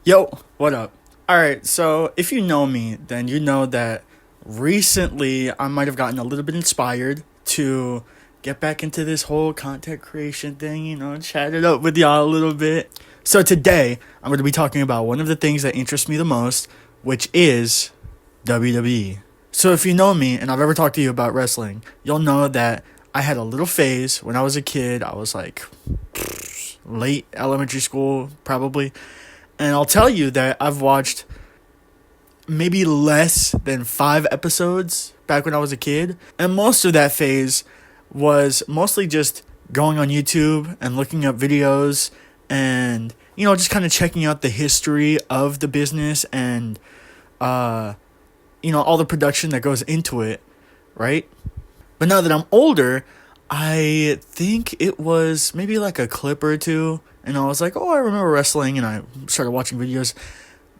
Yo, what up? Alright, so if you know me, then you know that recently I might have gotten a little bit inspired to get back into this whole content creation thing, chat it up with y'all a little bit. So today, I'm going to be talking about one of the things that interests me the most, which is WWE. So if you know me and I've ever talked to you about wrestling, you'll know that I had a little phase when I was a kid. I was like late elementary school, probably. And I'll tell you that I've watched maybe less than 5 episodes back when I was a kid. And most of that phase was mostly just going on YouTube and looking up videos and, just kind of checking out the history of the business and, all the production that goes into it, right? But now that I'm older, I think it was maybe like a clip or two. And I was like, oh, I remember wrestling. And I started watching videos.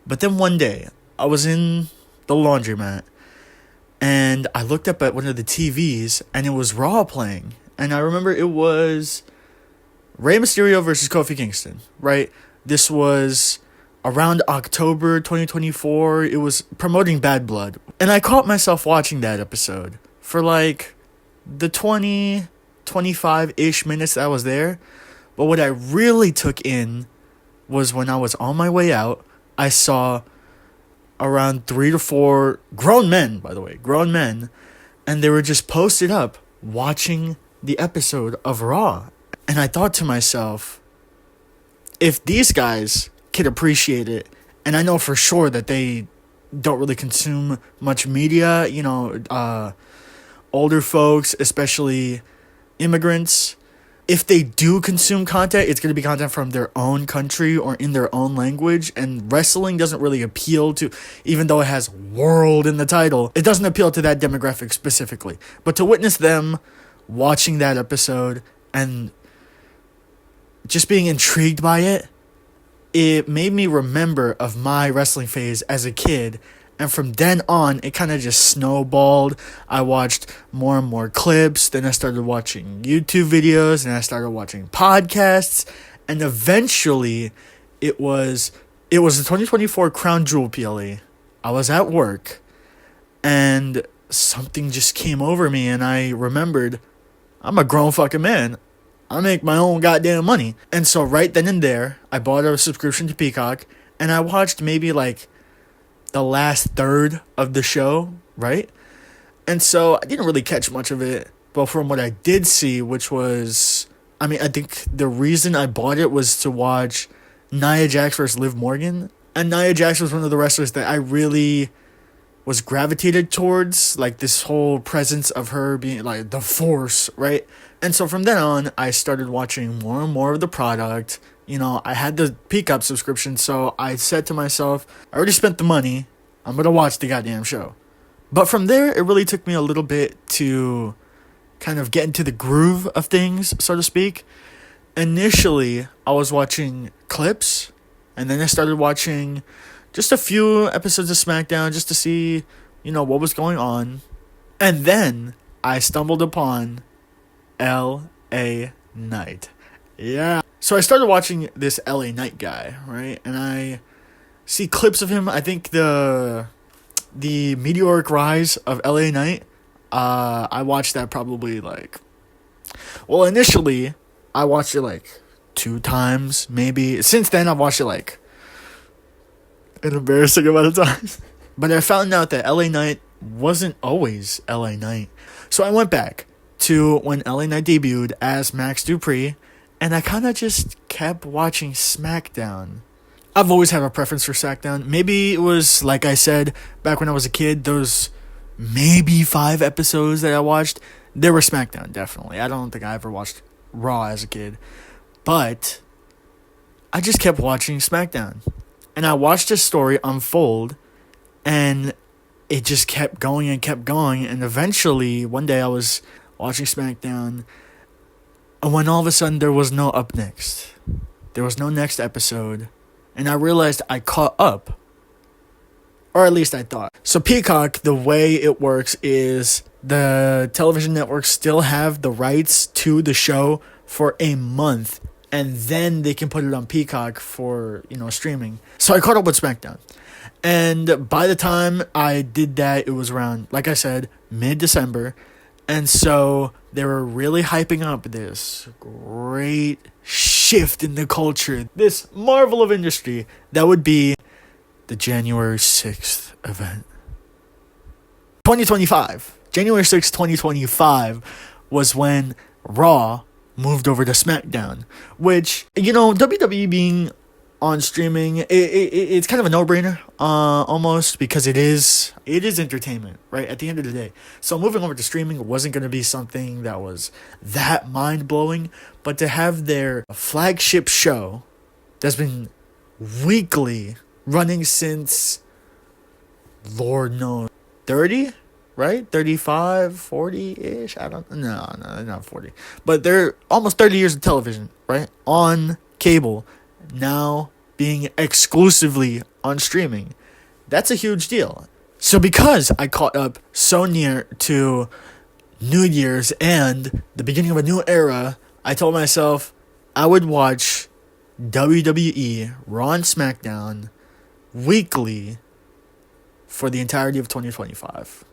But then one day, I was in the laundromat. And I looked up at one of the TVs. And it was Raw playing. And I remember it was Rey Mysterio versus Kofi Kingston, right? This was around October 2024. It was promoting Bad Blood. And I caught myself watching that episode for like the 25-ish minutes that I was there. But what I really took in was when I was on my way out, I saw around 3 to 4 grown men, by the way, and they were just posted up watching the episode of Raw. And I thought to myself, if these guys could appreciate it, and I know for sure that they don't really consume much media, older folks, especially immigrants, if they do consume content, it's going to be content from their own country or in their own language. And wrestling doesn't really appeal to, even though it has world in the title, it doesn't appeal to that demographic specifically. But to witness them watching that episode and just being intrigued by it, it made me remember of my wrestling phase as a kid. And from then on, it kind of just snowballed. I watched more and more clips. Then I started watching YouTube videos. And I started watching podcasts. And eventually, it was the 2024 Crown Jewel PLE. I was at work. And something just came over me. And I remembered, I'm a grown fucking man. I make my own goddamn money. And so right then and there, I bought a subscription to Peacock. And I watched maybe like the last third of the show, right? And so I didn't really catch much of it, but from what I did see, which was, I think the reason I bought it was to watch Nia Jax versus Liv Morgan. And Nia Jax was one of the wrestlers that I really was gravitated towards, like this whole presence of her being like the force, right? And so from then on, I started watching more and more of the product. I had the Peacock subscription, so I said to myself, I already spent the money, I'm gonna watch the goddamn show. But from there, it really took me a little bit to kind of get into the groove of things, so to speak. Initially, I was watching clips, and then I started watching just a few episodes of SmackDown just to see, what was going on. And then I stumbled upon LA Knight. Yeah. So I started watching this LA Knight guy, right? And I see clips of him. I think the meteoric rise of LA Knight, I watched that probably initially I watched it like 2 times, maybe. Since then, I've watched it like an embarrassing amount of times. But I found out that LA Knight wasn't always LA Knight. So I went back to when LA Knight debuted as Max Dupree, and I kind of just kept watching SmackDown. I've always had a preference for SmackDown. Maybe it was, like I said, back when I was a kid, those maybe 5 episodes that I watched, they were SmackDown, definitely. I don't think I ever watched Raw as a kid. But I just kept watching SmackDown. And I watched this story unfold, and it just kept going and kept going. And eventually, one day I was watching SmackDown, and when all of a sudden there was no up next. There was no next episode. And I realized I caught up. Or at least I thought. So Peacock, the way it works is the television networks still have the rights to the show for a month and then they can put it on Peacock for, streaming. So I caught up with SmackDown. And by the time I did that, it was around, like I said, mid-December. And so they were really hyping up this great shift in the culture, this marvel of industry that would be the January 6th event. 2025. January 6th, 2025 was when Raw moved over to SmackDown, which, WWE being on streaming, it's kind of a no-brainer, almost, because it is entertainment, right, at the end of the day. So moving over to streaming wasn't going to be something that was that mind-blowing, but to have their flagship show that's been weekly running since, Lord knows, 30, right? 35, 40-ish? I don't know. No, not 40. But they're almost 30 years of television, right? On cable, now being exclusively on streaming. That's a huge deal. So because I caught up so near to New Year's and the beginning of a new era, I told myself I would watch WWE Raw and SmackDown weekly for the entirety of 2025.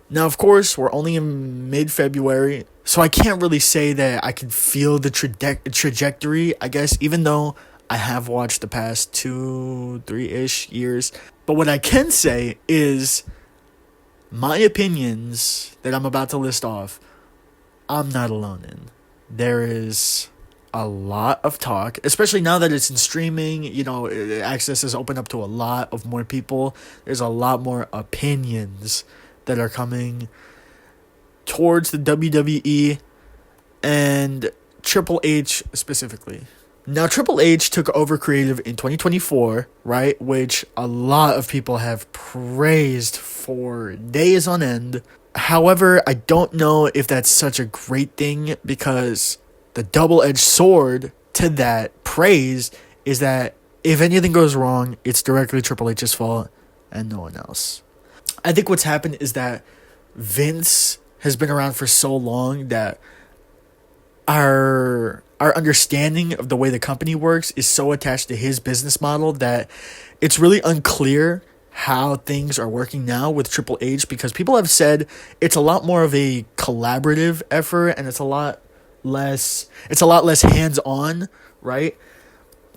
Now, of course, we're only in mid-February, so I can't really say that I can feel the trajectory, I guess, even though I have watched the past 2-3-ish years. But what I can say is my opinions that I'm about to list off, I'm not alone in. There is a lot of talk, especially now that it's in streaming, access is opened up to a lot of more people. There's a lot more opinions that are coming towards the WWE and Triple H specifically. Now, Triple H took over creative in 2024, right? Which a lot of people have praised for days on end. However, I don't know if that's such a great thing, because the double-edged sword to that praise is that if anything goes wrong, it's directly Triple H's fault and no one else. I think what's happened is that Vince has been around for so long that our understanding of the way the company works is so attached to his business model that it's really unclear how things are working now with Triple H, because people have said it's a lot more of a collaborative effort and it's a lot less hands-on, right?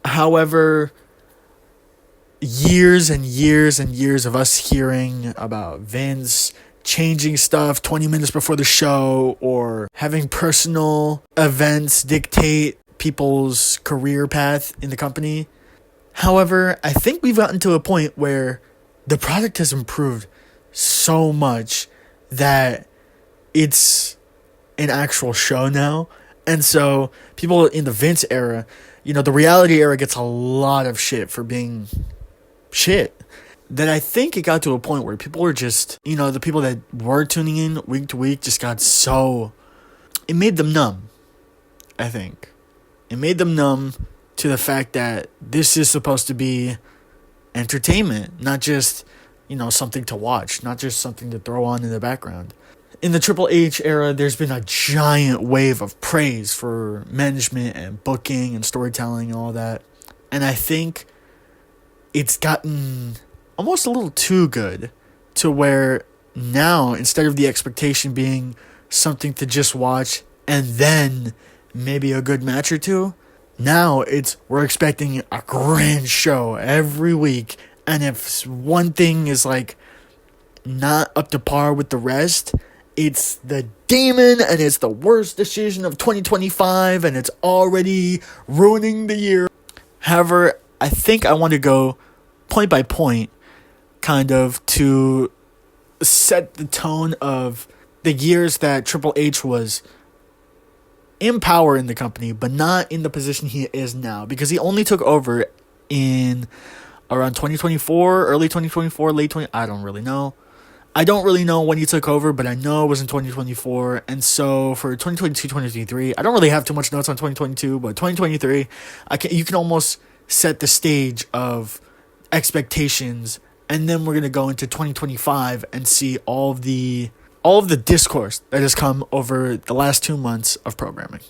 However, years and years and years of us hearing about Vince changing stuff 20 minutes before the show, or having personal events dictate people's career path in the company. However, I think we've gotten to a point where the product has improved so much that it's an actual show now. And so people in the Vince era, the reality era gets a lot of shit for being shit. That I think it got to a point where people were just, the people that were tuning in week to week just got so, it made them numb, I think. It made them numb to the fact that this is supposed to be entertainment, not just, something to watch, not just something to throw on in the background. In the Triple H era, there's been a giant wave of praise for management and booking and storytelling and all that. And I think it's gotten almost a little too good, to where now, instead of the expectation being something to just watch and then maybe a good match or two, now we're expecting a grand show every week. And if one thing is not up to par with the rest, it's the demon and it's the worst decision of 2025 and it's already ruining the year. However, I think I want to go point by point, kind of, to set the tone of the years that Triple H was in power in the company, but not in the position he is now, because he only took over in around 2024, early 2024, late 20, I don't really know. I don't really know when he took over, but I know it was in 2024. And so for 2022, 2023, I don't really have too much notes on 2022, but 2023, you can almost set the stage of expectations, and then we're going to go into 2025 and see all of the discourse that has come over the last 2 months of programming.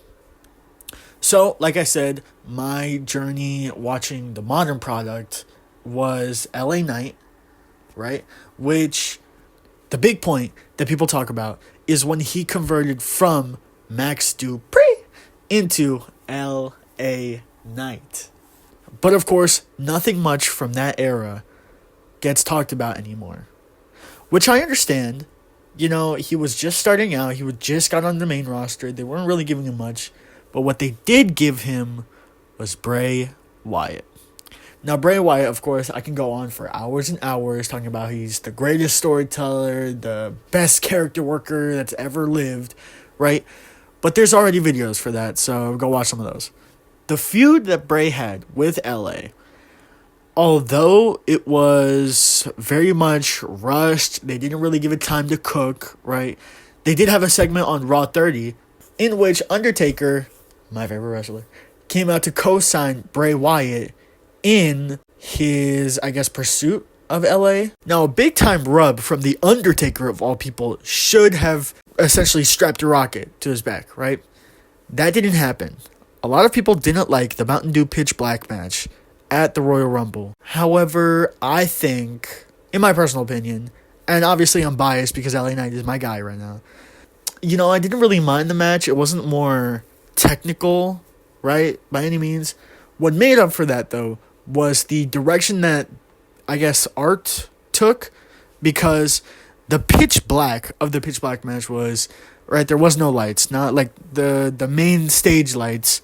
So, like I said, my journey watching the modern product was LA Knight, right? Which, the big point that people talk about is when he converted from Max Dupree into LA Knight. But of course, nothing much from that era gets talked about anymore. Which I understand. You know, he was just starting out. He just got on the main roster. They weren't really giving him much. But what they did give him was Bray Wyatt. Now, Bray Wyatt, of course, I can go on for hours and hours talking about he's the greatest storyteller, the best character worker that's ever lived, right? But there's already videos for that, so go watch some of those. The feud that Bray had with LA, although it was very much rushed, they didn't really give it time to cook, right? They did have a segment on Raw 30 in which Undertaker, my favorite wrestler, came out to co-sign Bray Wyatt in his, I guess, pursuit of LA. Now, a big time rub from The Undertaker, of all people, should have essentially strapped a rocket to his back, right? That didn't happen. A lot of people didn't like the Mountain Dew Pitch Black match at the Royal Rumble. However, I think, in my personal opinion, and obviously I'm biased because LA Knight is my guy right now, you know, I didn't really mind the match. It wasn't more technical, right, by any means. What made up for that, though, was the direction that, I guess, art took, because the pitch black of the pitch black match was, right, there was no lights, not like the main stage lights.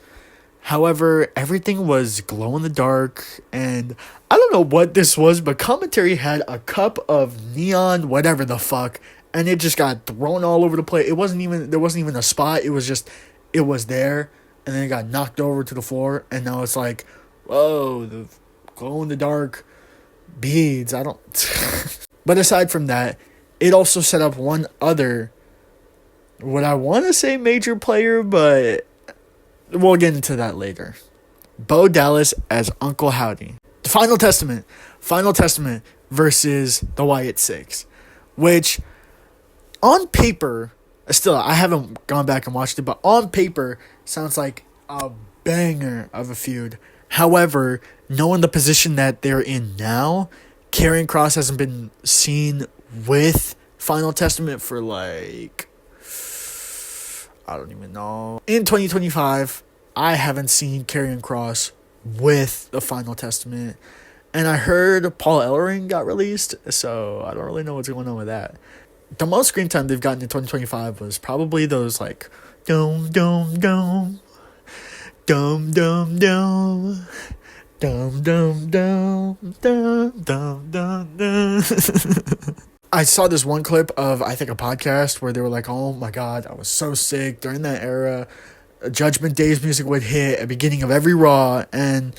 However, everything was glow in the dark, and I don't know what this was, but commentary had a cup of neon, whatever the fuck, and it just got thrown all over the place. There wasn't even a spot. It was there, and then it got knocked over to the floor, and now it's like, whoa, the glow in the dark beads. I don't. But aside from that, it also set up one other, what I want to say major player, but we'll get into that later. Bo Dallas as Uncle Howdy. The Final Testament versus the Wyatt Six, which on paper, still, I haven't gone back and watched it, but on paper, sounds like a banger of a feud. However, knowing the position that they're in now, Karrion Kross hasn't been seen with Final Testament for like, I don't even know. In 2025, I haven't seen Karrion Kross with the Final Testament. And I heard Paul Ellering got released, so I don't really know what's going on with that. The most screen time they've gotten in 2025 was probably those like, dum dum dum, dum dum dum, dum dum dum, dum dum dum dum. I saw this one clip of, I think, a podcast where they were like, oh my god, I was so sick during that era. Judgment Day's music would hit at the beginning of every Raw, and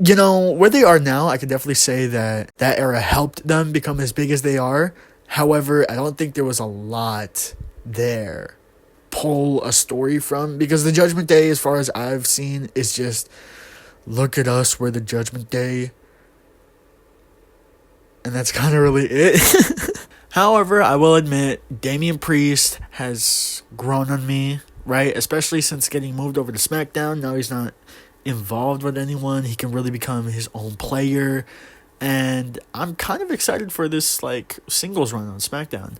you know, where they are now, I could definitely say that era helped them become as big as they are. However, I don't think there was a lot there pull a story from, because the Judgment Day, as far as I've seen, is just, look at us, we're the Judgment Day. And that's kind of really it. However, I will admit, Damian Priest has grown on me, right? Especially since getting moved over to SmackDown. Now he's not involved with anyone. He can really become his own player. And I'm kind of excited for this like singles run on SmackDown.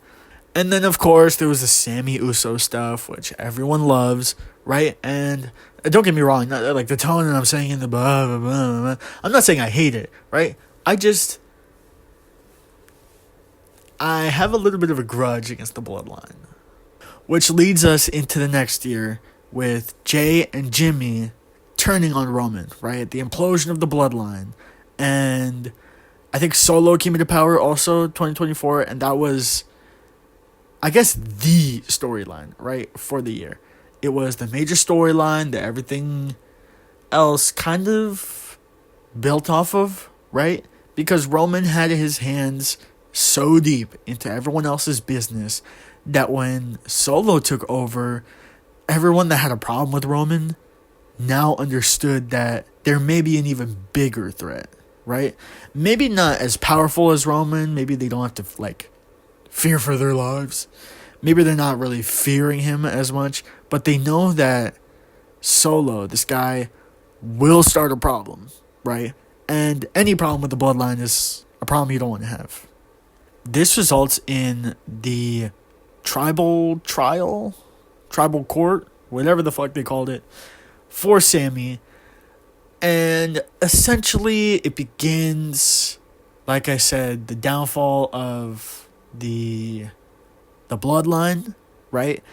And then, of course, there was the Sammy Uso stuff, which everyone loves, right? And don't get me wrong, not like the tone that I'm saying in the blah, blah, blah, blah. I'm not saying I hate it, right? I have a little bit of a grudge against the Bloodline. Which leads us into the next year with Jay and Jimmy turning on Roman, right? The implosion of the Bloodline. And I think Solo came into power also 2024, and that was, I guess, the storyline, right, for the year. It was the major storyline that everything else kind of built off of, right? Because Roman had his hands so deep into everyone else's business that when Solo took over, everyone that had a problem with Roman now understood that there may be an even bigger threat, right? Maybe not as powerful as Roman. Maybe they don't have to, like, fear for their lives. Maybe they're not really fearing him as much, but they know that Solo, this guy will start a problem, right? And any problem with the bloodline is a problem you don't want to have. This results in the tribal court, whatever the fuck they called it, for Sami. And essentially it begins, like I said, the downfall of the bloodline, right?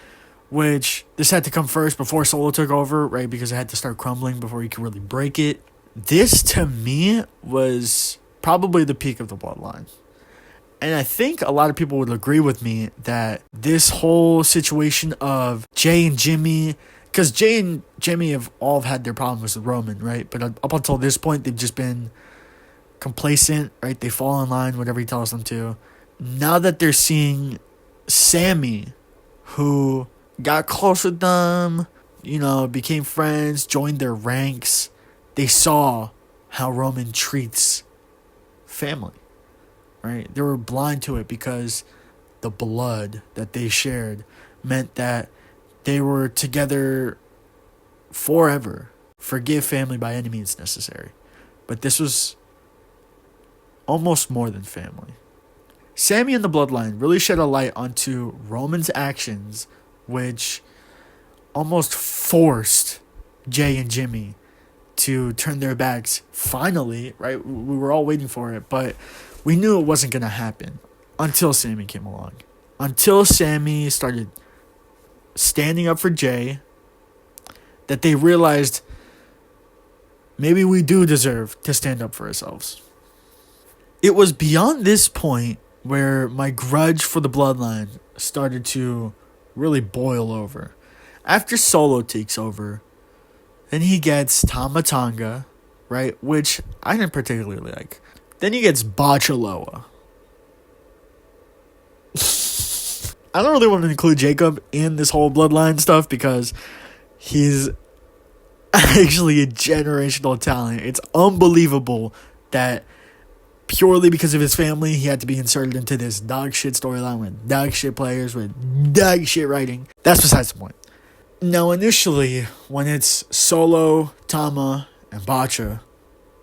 Which this had to come first before Solo took over, right? Because it had to start crumbling before he could really break it. This, to me, was probably the peak of the bloodline. And I think a lot of people would agree with me that this whole situation of Jay and Jimmy, because Jay and Jimmy have all had their problems with Roman, right? But up until this point, they've just been complacent, right? They fall in line, whatever he tells them to. Now that they're seeing Sami, who got close with them, became friends, joined their ranks, they saw how Roman treats family, right? They were blind to it because the blood that they shared meant that they were together forever. Forgive family by any means necessary. But this was almost more than family. Sami and the bloodline really shed a light onto Roman's actions, which almost forced Jay and Jimmy to turn their backs finally, right? We were all waiting for it, but we knew it wasn't going to happen until Sami came along. Until Sami started standing up for Jay, that they realized maybe we do deserve to stand up for ourselves. It was beyond this point where my grudge for the bloodline started to really boil over. After Solo takes over, then he gets Tama Tonga, right? Which I didn't particularly like. Then he gets Bachaloa. I don't really want to include Jacob in this whole bloodline stuff because he's actually a generational talent. It's unbelievable that purely because of his family, he had to be inserted into this dog shit storyline with dog shit players, with dog shit writing. That's besides the point. Now, initially, when it's Solo, Tama, and Bacha,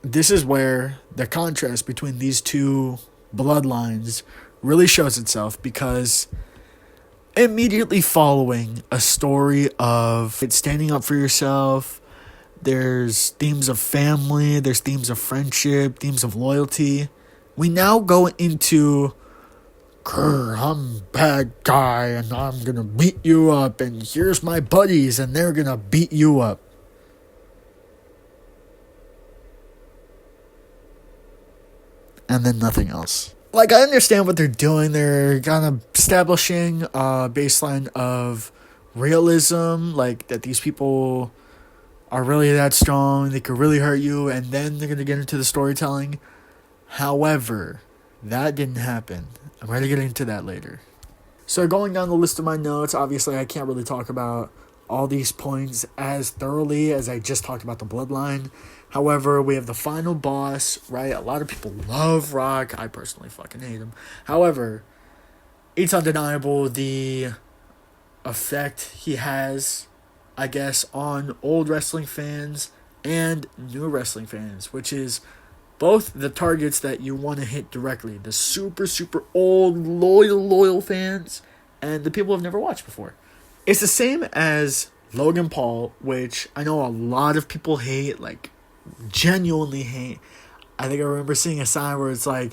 this is where the contrast between these two bloodlines really shows itself, because immediately following a story of standing up for yourself, there's themes of family, there's themes of friendship, themes of loyalty. We now go into, I'm a bad guy and I'm gonna beat you up, and here's my buddies and they're gonna beat you up. And then nothing else. Like, I understand what they're doing. They're kind of establishing a baseline of realism, like that these people are really that strong, they could really hurt you, and then they're going to get into the storytelling. However, that didn't happen. I'm going to get into that later. So going down the list of my notes, obviously I can't really talk about all these points as thoroughly as I just talked about the bloodline. However, we have the final boss, right? A lot of people love Rock. I personally fucking hate him. However, it's undeniable the effect he has, I guess, on old wrestling fans and new wrestling fans, which is both the targets that you want to hit directly, the super, super old, loyal fans, and the people who have never watched before. It's the same as Logan Paul, which I know a lot of people hate, like, genuinely hate. I think I remember seeing a sign where it's like,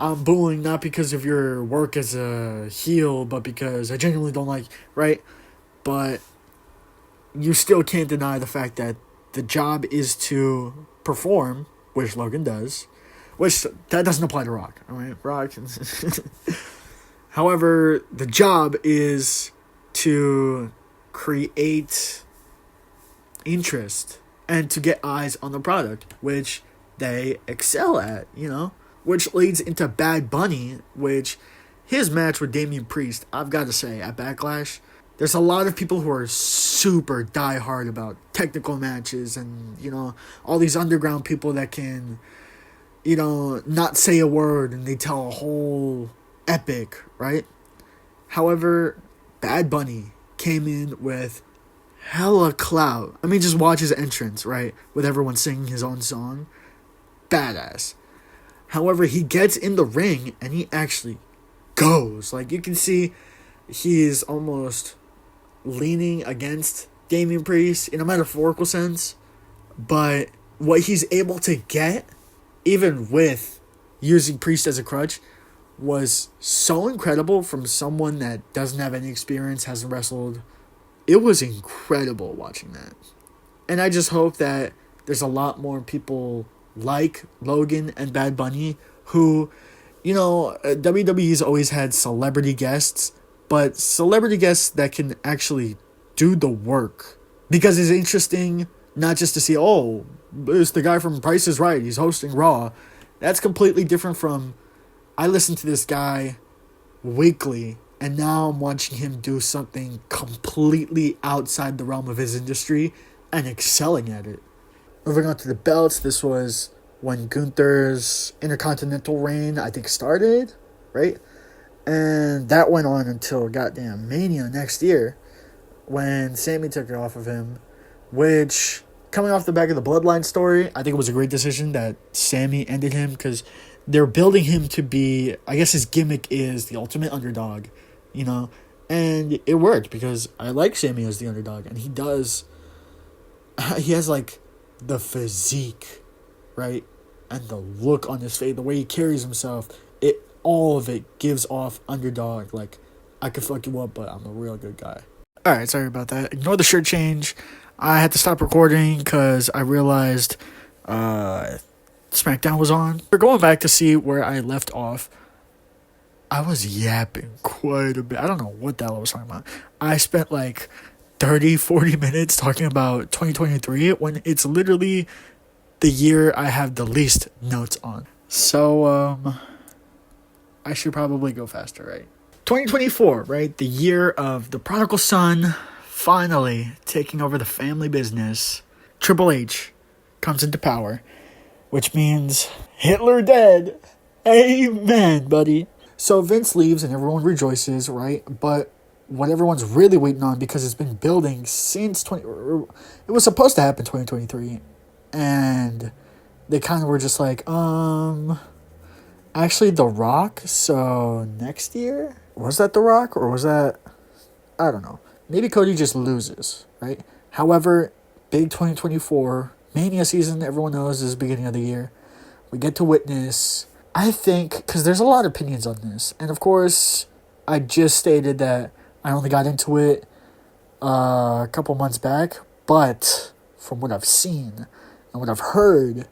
I'm booing not because of your work as a heel, but because I genuinely don't like, right? But you still can't deny the fact that the job is to perform, which Logan does, which that doesn't apply to Rock, all right? Rock. However, the job is to create interest and to get eyes on the product, which they excel at, which leads into Bad Bunny, which his match with Damian Priest, I've got to say, at Backlash, there's a lot of people who are super diehard about technical matches and, all these underground people that can, not say a word and they tell a whole epic, right? However, Bad Bunny came in with hella clout. I mean, just watch his entrance, right? With everyone singing his own song. Badass. However, he gets in the ring and he actually goes. Like, you can see he's almost leaning against Damian Priest in a metaphorical sense. But what he's able to get, even with using Priest as a crutch, was so incredible from someone that doesn't have any experience, hasn't wrestled. It was incredible watching that. And I just hope that there's a lot more people like Logan and Bad Bunny who, WWE's always had celebrity guests, but celebrity guests that can actually do the work. Because it's interesting not just to see, oh, it's the guy from Price is Right, he's hosting Raw. That's completely different from, I listen to this guy weekly, and now I'm watching him do something completely outside the realm of his industry and excelling at it. Moving on to the belts, this was when Gunther's Intercontinental reign, I think, started, right? And that went on until goddamn Mania next year when Sammy took it off of him, which, coming off the back of the Bloodline story, I think it was a great decision that Sammy ended him because they're building him to be, I guess his gimmick is the ultimate underdog, and it worked because I like Sammy as the underdog, and he has like the physique, right? And the look on his face, the way he carries himself, all of it gives off underdog. Like, I could fuck you up, but I'm a real good guy. Alright, sorry about that. Ignore the shirt change. I had to stop recording because I realized SmackDown was on. We're going back to see where I left off. I was yapping quite a bit. I don't know what the hell I was talking about. I spent like 30-40 minutes talking about 2023 when it's literally the year I have the least notes on. So, I should probably go faster, right? 2024, right? The year of the prodigal son finally taking over the family business. Triple H comes into power, which means Hitler dead. Amen, buddy. So Vince leaves and everyone rejoices, right? But what everyone's really waiting on, because it's been building since it was supposed to happen 2023, and they kind of were just like, actually The Rock, so next year? Was that The Rock, or was that, I don't know. Maybe Cody just loses, right? However, big 2024 Mania season, everyone knows, is the beginning of the year. We get to witness, I think, because there's a lot of opinions on this, and of course, I just stated that I only got into it a couple months back, but from what I've seen and what I've heard,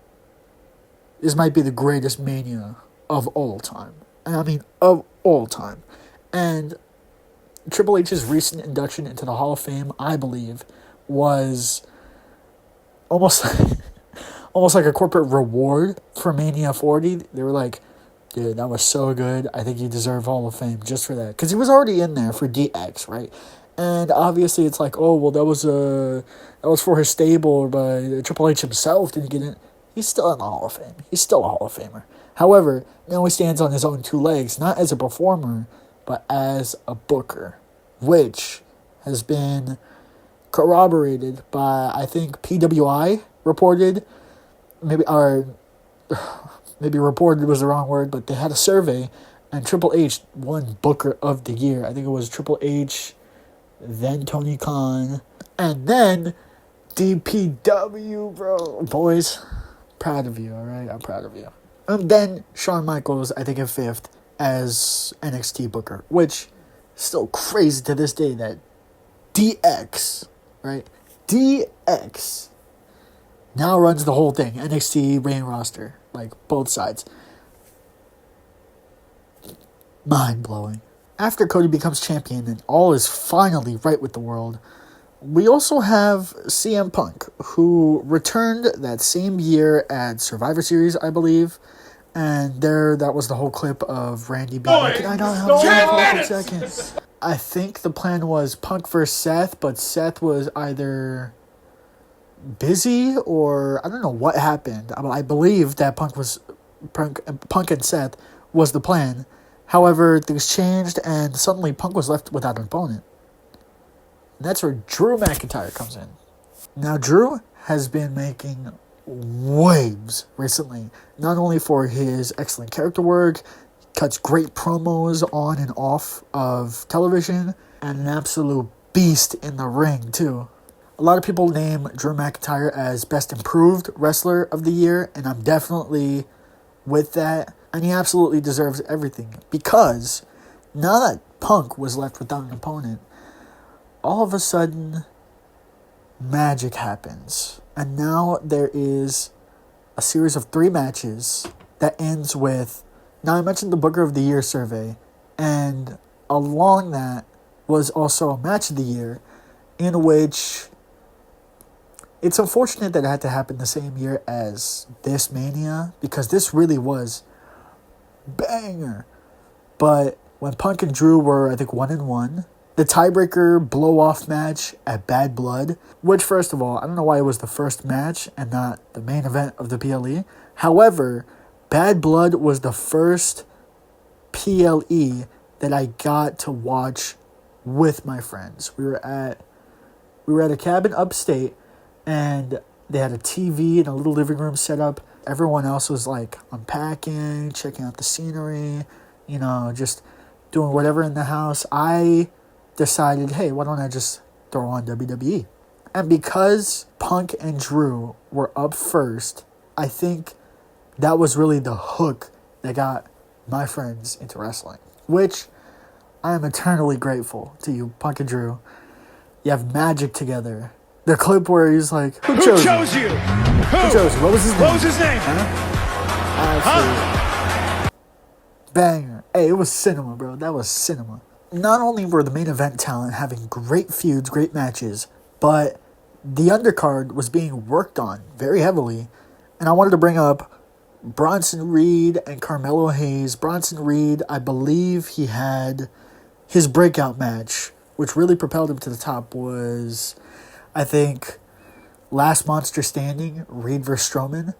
this might be the greatest Mania of all time. And I mean, of all time. And Triple H's recent induction into the Hall of Fame, I believe, was almost like a corporate reward for Mania 40. They were like, dude, that was so good. I think you deserve Hall of Fame just for that. Because he was already in there for DX, right? And obviously it's like, oh, well, that was for his stable, but Triple H himself didn't get in. He's still in the Hall of Fame. He's still a Hall of Famer. However, now he stands on his own two legs, not as a performer, but as a booker, which has been corroborated by, I think, PWI reported, maybe reported was the wrong word, but they had a survey, and Triple H won Booker of the Year. I think it was Triple H, then Tony Khan, and then DPW, bro. Boys, proud of you, alright? I'm proud of you. And then Shawn Michaels, I think, in fifth as NXT Booker, which is still crazy to this day that DX, right? DX now runs the whole thing. NXT main roster, like both sides. Mind-blowing. After Cody becomes champion and all is finally right with the world, we also have CM Punk, who returned that same year at Survivor Series, I believe. And that was the whole clip of Randy being like, can I not have a second? I think the plan was Punk versus Seth, but Seth was either busy or I don't know what happened. I believe that Punk and Seth was the plan. However, things changed and suddenly Punk was left without an opponent. And that's where Drew McIntyre comes in. Now, Drew has been making waves recently, not only for his excellent character work, cuts great promos on and off of television, and an absolute beast in the ring, too. A lot of people name Drew McIntyre as Best Improved Wrestler of the Year, and I'm definitely with that. And he absolutely deserves everything, because now that Punk was left without an opponent, all of a sudden, magic happens. And now there is a series of 3 matches that ends with, now I mentioned the Booker of the Year survey, and along that was also a match of the year, in which it's unfortunate that it had to happen the same year as this Mania, because this really was banger. But when Punk and Drew were, I think, 1-1, the tiebreaker blow-off match at Bad Blood, which, first of all, I don't know why it was the first match and not the main event of the PLE. However, Bad Blood was the first PLE that I got to watch with my friends. We were at a cabin upstate, and they had a TV and a little living room set up. Everyone else was like unpacking, checking out the scenery, just doing whatever in the house. I decided, hey, why don't I just throw on WWE? And because Punk and Drew were up first, I think that was really the hook that got my friends into wrestling, which I am eternally grateful to you, Punk and Drew. You have magic together. The clip where he's like, Who chose you? Who chose you? What was his name? What was his name? Huh? Banger. Hey, it was cinema, bro. That was cinema. Not only were the main event talent having great feuds, great matches, but the undercard was being worked on very heavily. And I wanted to bring up Bronson Reed and Carmelo Hayes. Bronson Reed, I believe he had his breakout match, which really propelled him to the top, was, I think, Last Monster Standing, Reed vs. Strowman.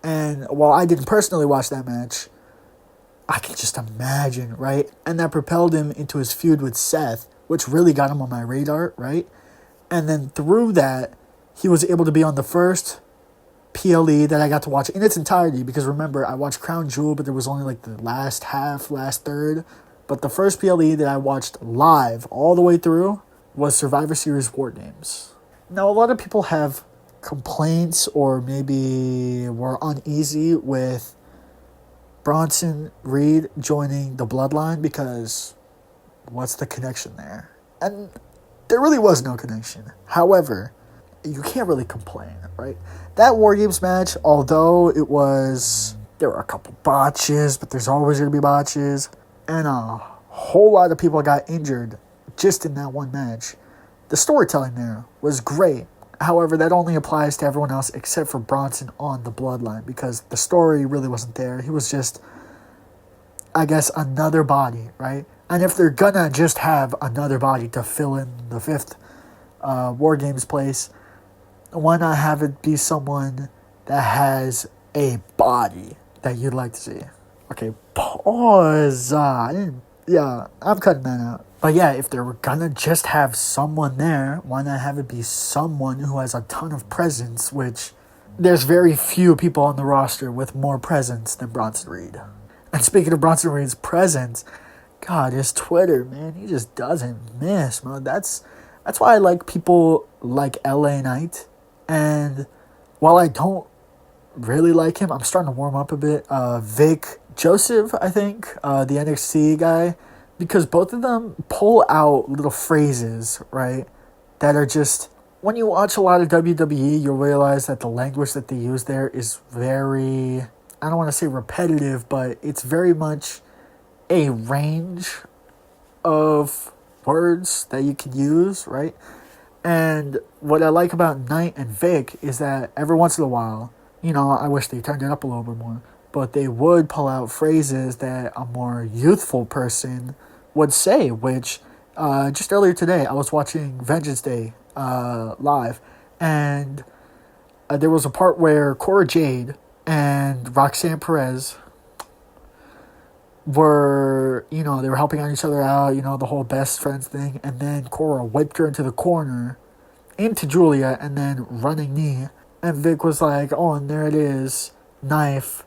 And while I didn't personally watch that match, I can just imagine, right? And that propelled him into his feud with Seth, which really got him on my radar, right? And then through that, he was able to be on the first PLE that I got to watch in its entirety, because remember, I watched Crown Jewel, but there was only like the last third. But the first PLE that I watched live all the way through was Survivor Series War Games. Now, a lot of people have complaints or maybe were uneasy with Bronson Reed joining the Bloodline, because what's the connection there? And there really was no connection. However, you can't really complain, right? That War Games match, although there were a couple botches, but there's always going to be botches, and a whole lot of people got injured just in that one match. The storytelling there was great. However, that only applies to everyone else except for Bronson on the Bloodline, because the story really wasn't there. He was just, I guess, another body, right? And if they're gonna just have another body to fill in the 5th War Games place, why not have it be someone that has a body that you'd like to see? Okay, pause. I'm cutting that out. But yeah, if they were gonna just have someone there, why not have it be someone who has a ton of presence, which there's very few people on the roster with more presence than Bronson Reed. And speaking of Bronson Reed's presence, God, his Twitter, man, he just doesn't miss, man. That's why I like people like LA Knight. And while I don't really like him, I'm starting to warm up a bit. Vic Joseph, I think, the NXT guy, because both of them pull out little phrases, right, that are just, when you watch a lot of WWE, you'll realize that the language that they use there is very, I don't want to say repetitive, but it's very much a range of words that you can use, right? And what I like about Knight and Vic is that every once in a while, I wish they turned it up a little bit more, but they would pull out phrases that a more youthful person would say, which just earlier today, I was watching Vengeance Day live, and there was a part where Cora Jade and Roxanne Perez, were, they were helping out each other out, the whole best friends thing. And then Cora whipped her into the corner, into Julia, and then running knee. And Vic was like, oh, and there it is, knife,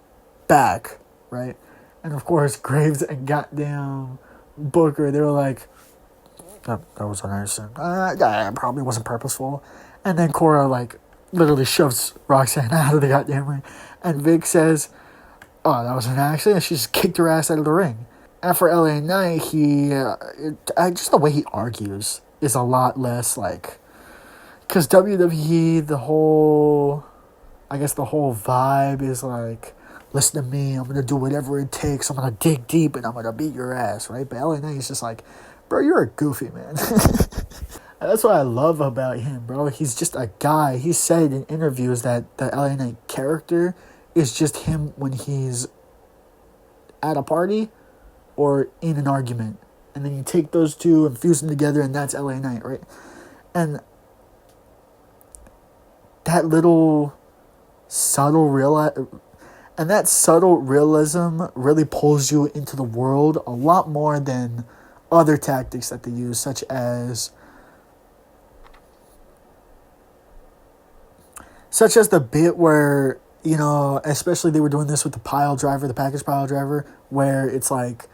back, right? And of course, Graves and goddamn Booker, they were like, that was an accident. That probably wasn't purposeful. And then Cora, like, literally shoves Roxanne out of the goddamn ring. And Vic says, oh, that was an accident. She just kicked her ass out of the ring. And for LA Knight, just the way he argues is a lot less, like, because WWE, the whole vibe is like, listen to me, I'm going to do whatever it takes, I'm going to dig deep and I'm going to beat your ass, right? But LA Knight is just like, bro, you're a goofy, man. And that's what I love about him, bro. He's just a guy. He said in interviews that the LA Knight character is just him when he's at a party or in an argument. And then you take those two and fuse them together, and that's LA Knight, right? And that little subtle realism really pulls you into the world a lot more than other tactics that they use, such as the bit where, especially they were doing this with the package pile driver, where it's like,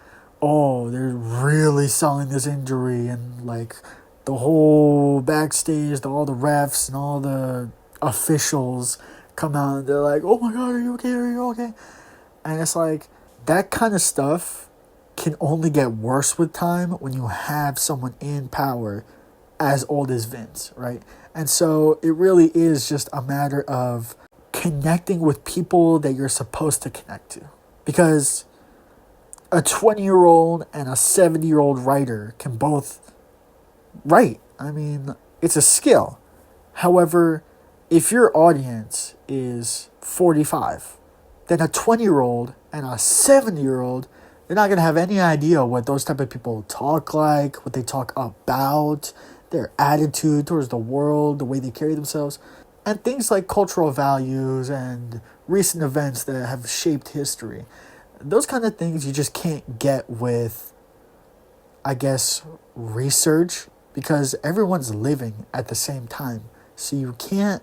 oh, they're really selling this injury, and like the whole backstage, all the refs and all the officials come out and they're like, oh my god, are you okay? And it's like, that kind of stuff can only get worse with time when you have someone in power as old as Vince, right? And so it really is just a matter of connecting with people that you're supposed to connect to. Because a 20-year-old and a 70-year-old writer can both write. I mean, it's a skill. However, if your audience is 45, then a 20-year-old and a 70-year-old, they're not going to have any idea what those type of people talk like, what they talk about, their attitude towards the world, the way they carry themselves, and things like cultural values and recent events that have shaped history. Those kind of things you just can't get with, I guess, research, because everyone's living at the same time. So you can't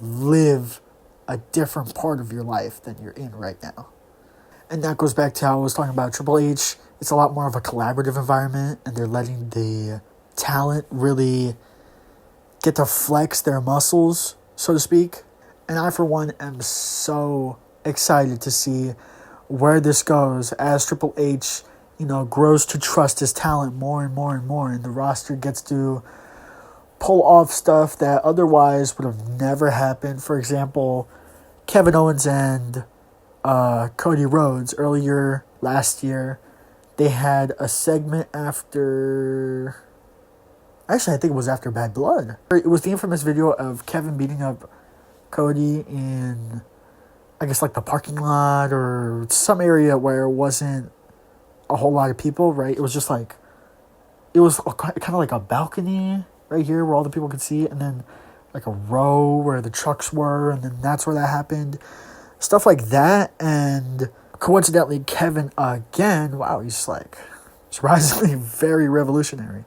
live a different part of your life than you're in right now. And that goes back to how I was talking about Triple H. It's a lot more of a collaborative environment, and they're letting the talent really get to flex their muscles, so to speak. And I, for one, am so excited to see where this goes as Triple H, grows to trust his talent more and more and more, and the roster gets to pull off stuff that otherwise would have never happened. For example, Kevin Owens and Cody Rhodes earlier last year, they had a segment after... Actually, I think it was after Bad Blood. It was the infamous video of Kevin beating up Cody in, I guess, like the parking lot or some area where it wasn't a whole lot of people, right? It was just like, it was kind of like a balcony right here where all the people could see, and then like a row where the trucks were, and then that's where that happened. Stuff like that, and coincidentally, Kevin again, wow, he's surprisingly very revolutionary,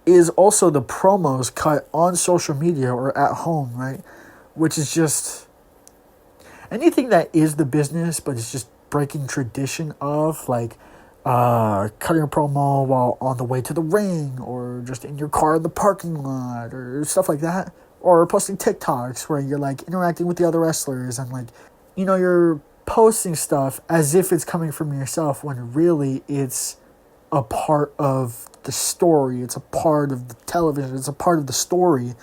is also the promos cut on social media or at home, right? Which is just anything that is the business, but it's just breaking tradition of, like, cutting a promo while on the way to the ring, or just in your car in the parking lot, or stuff like that. Or posting TikToks where you're, like, interacting with the other wrestlers, and, like, you're posting stuff as if it's coming from yourself, when really it's a part of the story. It's a part of the television. It's a part of the story.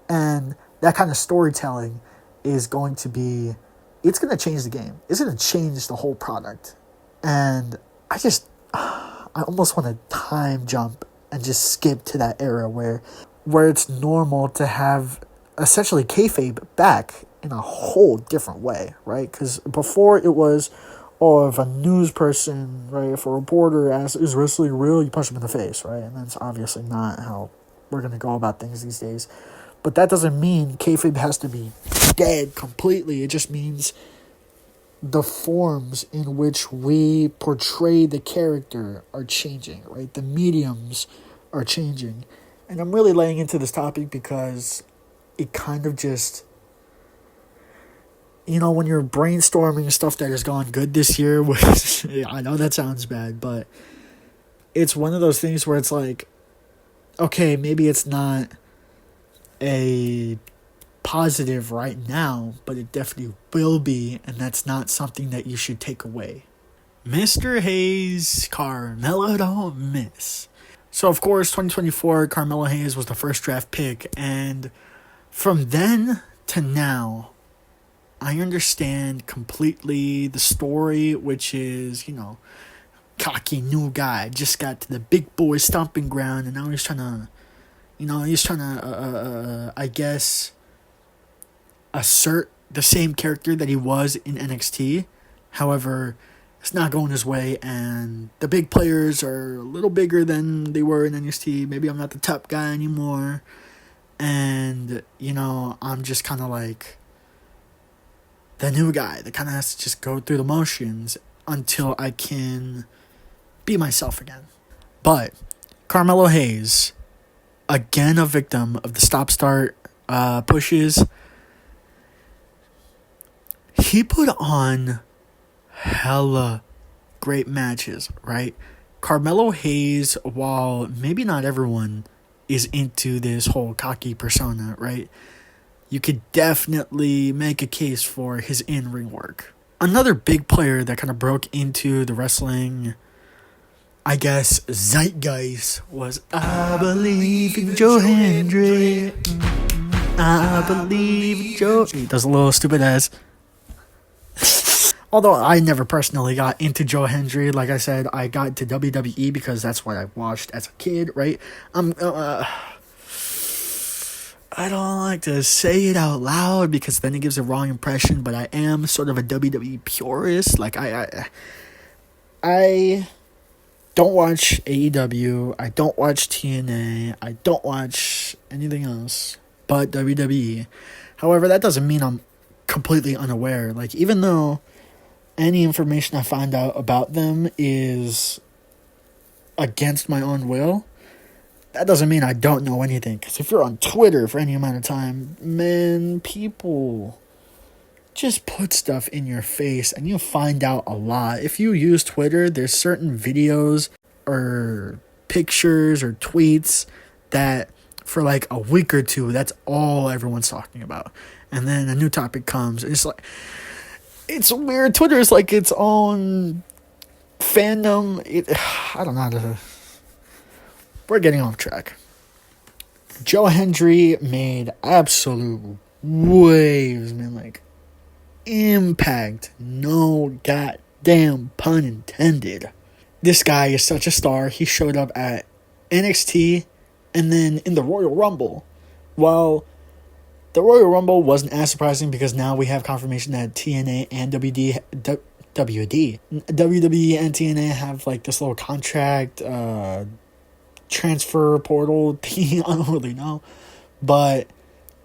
And that kind of storytelling is going to be... It's going to change the game. It's going to change the whole product. And I almost want to time jump and just skip to that era where it's normal to have essentially kayfabe back in a whole different way, right? Because before it was, if a news person, right, if a reporter asks, is wrestling real, you punch them in the face, right? And that's obviously not how we're going to go about things these days. But that doesn't mean kayfabe has to be dead completely. It just means the forms in which we portray the character are changing, right? The mediums are changing. And I'm really laying into this topic because it kind of just, when you're brainstorming stuff that has gone good this year, which I know that sounds bad, but it's one of those things where it's like, okay, maybe it's not a positive right now, but it definitely will be, and that's not something that you should take away. Mr. Hayes, Carmelo don't miss. So, of course, 2024, Carmelo Hayes was the first draft pick, and from then to now, I understand completely the story, which is, cocky new guy, just got to the big boy stomping ground, and now he's trying to, I guess, assert the same character that he was in NXT. However, it's not going his way, and the big players are a little bigger than they were in NXT. Maybe I'm not the top guy anymore, and, I'm just kind of like the new guy that kind of has to just go through the motions until I can be myself again. But Carmelo Hayes, again a victim of the stop-start pushes. He put on hella great matches, right? Carmelo Hayes, while maybe not everyone is into this whole cocky persona, right? You could definitely make a case for his in-ring work. Another big player that kind of broke into the wrestling, I guess, zeitgeist was I Believe in Joe Hendry. I believe in Joe. He does a little stupid ass. Although I never personally got into Joe Hendry. Like I said, I got into WWE because that's what I watched as a kid, right? I don't like to say it out loud because then it gives a wrong impression, but I am sort of a WWE purist. Like, I don't watch AEW, I don't watch TNA, I don't watch anything else but WWE. However, that doesn't mean I'm completely unaware. Like, even though any information I find out about them is against my own will, that doesn't mean I don't know anything. Because if you're on Twitter for any amount of time, man, people just put stuff in your face and you'll find out a lot. If you use Twitter, there's certain videos or pictures or tweets that for like a week or two, that's all everyone's talking about. And then a new topic comes. It's like, it's weird. Twitter is like its own fandom. I don't know how to... We're getting off track. Joe Hendry made absolute waves, man. Like, impact. No goddamn pun intended. This guy is such a star. He showed up at NXT and then in the Royal Rumble. Well, the Royal Rumble wasn't as surprising because now we have confirmation that TNA and WWE and TNA have like this little contract, transfer portal thing. I don't really know, but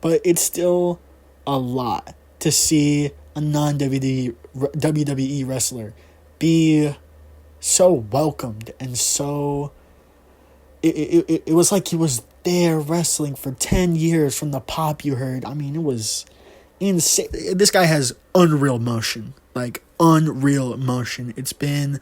it's still a lot to see a non-WWE wrestler be so welcomed and so it was like he was there wrestling for 10 years from the pop you heard. I mean, it was insane. This guy has unreal motion, like unreal emotion. It's been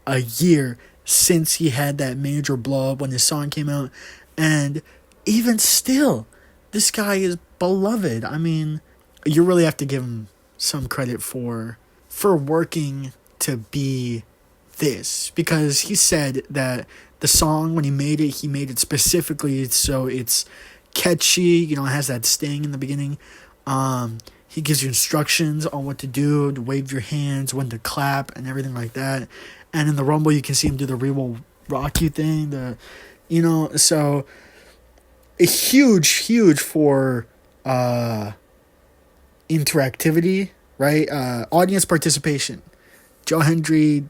a year since he had that major blow up when his song came out, and even still, this guy is beloved. I mean, you really have to give him some credit for working to be this, because he said that the song, when he made it specifically so it's catchy, it has that sting in the beginning. He gives you instructions on what to do, to wave your hands, when to clap, and everything like that. And in the Rumble, you can see him do the "We Will Rock You" thing. So huge for interactivity, right? Audience participation. Joe Hendry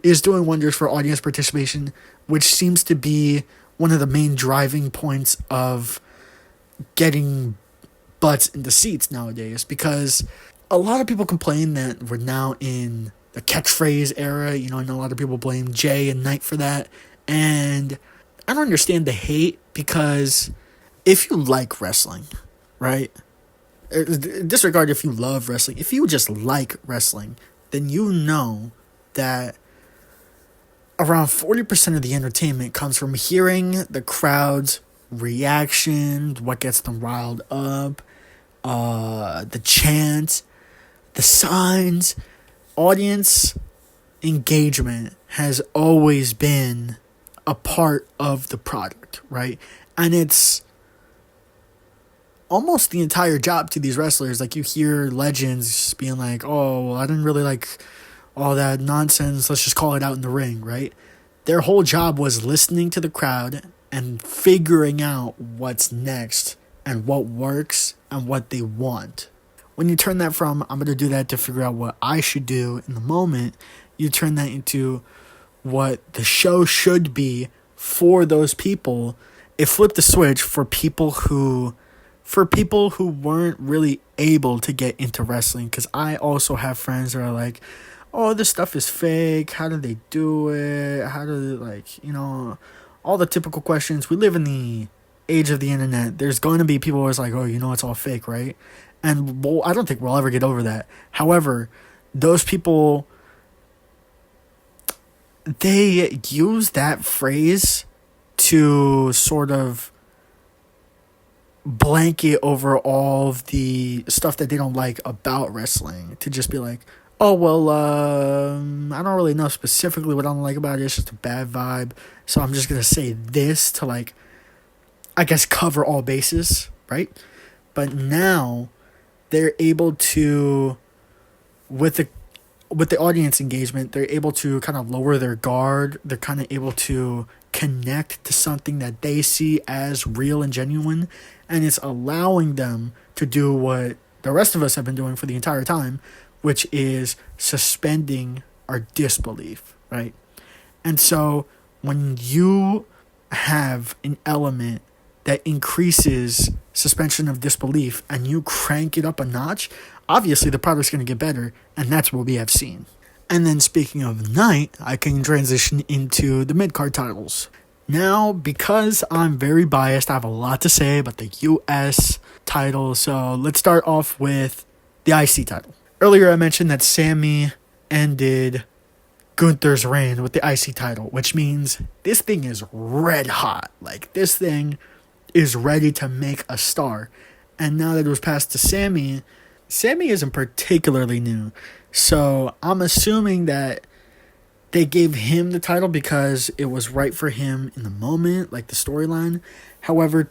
is doing wonders for audience participation, which seems to be one of the main driving points of getting butts into seats nowadays, because a lot of people complain that we're now in the catchphrase era. You know, I know a lot of people blame Jay and Knight for that. And I don't understand the hate, because if you like wrestling, right? Disregard if you love wrestling. If you just like wrestling, then you know that around 40% of the entertainment comes from hearing the crowd's reaction, what gets them riled up, the chants, the signs. Audience engagement has always been a part of the product, right? And it's almost the entire job to these wrestlers. Like, you hear legends being like, oh, well, I didn't really like all that nonsense, let's just call it out in the ring, right? Their whole job was listening to the crowd and figuring out what's next and what works and what they want. When you turn that from, I'm going to do that to figure out what I should do in the moment, you turn that into what the show should be for those people. It flipped the switch for people who weren't really able to get into wrestling. Because I also have friends that are like, oh, this stuff is fake. How do they do it? How do they, like, you know, all the typical questions. We live in the age of the internet. There's going to be people who are like, oh, you know, it's all fake, right? And well, I don't think we'll ever get over that. However, those people, they use that phrase to sort of blanket over all of the stuff that they don't like about wrestling. To just be like, oh, well, I don't really know specifically what I don't like about it. It's just a bad vibe. So I'm just going to say this to, like, I guess, cover all bases, right? But now they're able to, with the audience engagement, they're able to kind of lower their guard. They're kind of able to connect to something that they see as real and genuine. And it's allowing them to do what the rest of us have been doing for the entire time, which is suspending our disbelief, right? And so when you have an element that increases suspension of disbelief and you crank it up a notch, obviously the product's going to get better, and that's what we have seen. And then speaking of Knight, I can transition into the mid-card titles. Now, because I'm very biased, I have a lot to say about the US title, so let's start off with the IC title. Earlier I mentioned that Sammy ended Gunther's reign with the IC title, which means this thing is red hot. Like, this thing is ready to make a star. And now that it was passed to Sammy isn't particularly new. So I'm assuming that they gave him the title because it was right for him in the moment, like the storyline. However,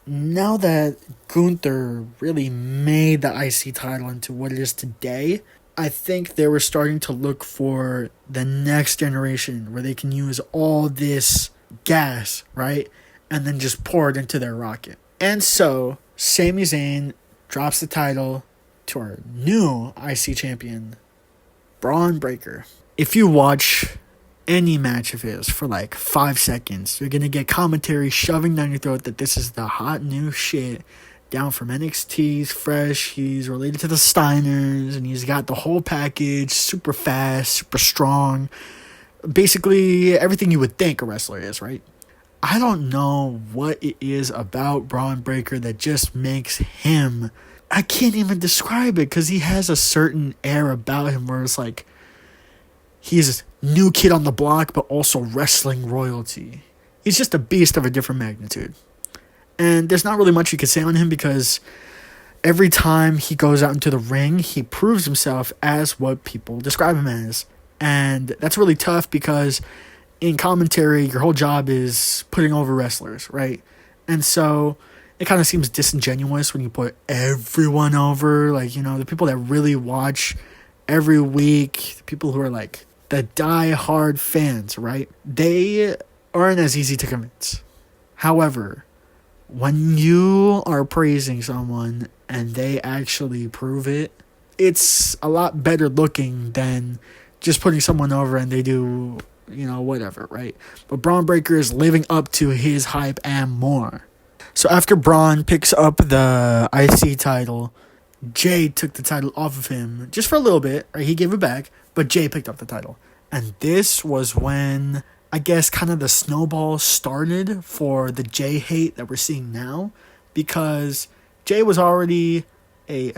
now that Gunther really made the IC title into what it is today, I think they were starting to look for the next generation where they can use all this gas, right? And then just pour it into their rocket. And so, Sami Zayn drops the title to our new IC champion, Braun Breaker. If you watch any match of his for like 5 seconds, you're going to get commentary shoving down your throat that this is the hot new shit down from NXT. He's fresh, he's related to the Steiners, and he's got the whole package, super fast, super strong. Basically, everything you would think a wrestler is, right? I don't know what it is about Braun Breaker that just makes him, I can't even describe it, because he has a certain air about him where it's like, he's new kid on the block, but also wrestling royalty. He's just a beast of a different magnitude. And there's not really much you can say on him, because every time he goes out into the ring, he proves himself as what people describe him as. And that's really tough, because in commentary, your whole job is putting over wrestlers, right? And so it kind of seems disingenuous when you put everyone over. Like, you know, the people that really watch every week, the people who are like the die-hard fans, right? They aren't as easy to convince. However, when you are praising someone and they actually prove it, it's a lot better looking than just putting someone over and they do, you know, whatever, right? But Braun Breaker is living up to his hype and more. So after Braun picks up the IC title, Jay took the title off of him just for a little bit, right? He gave it back, but Jay picked up the title. And this was when, I guess, kind of the snowball started for the Jay hate that we're seeing now, because Jay was already a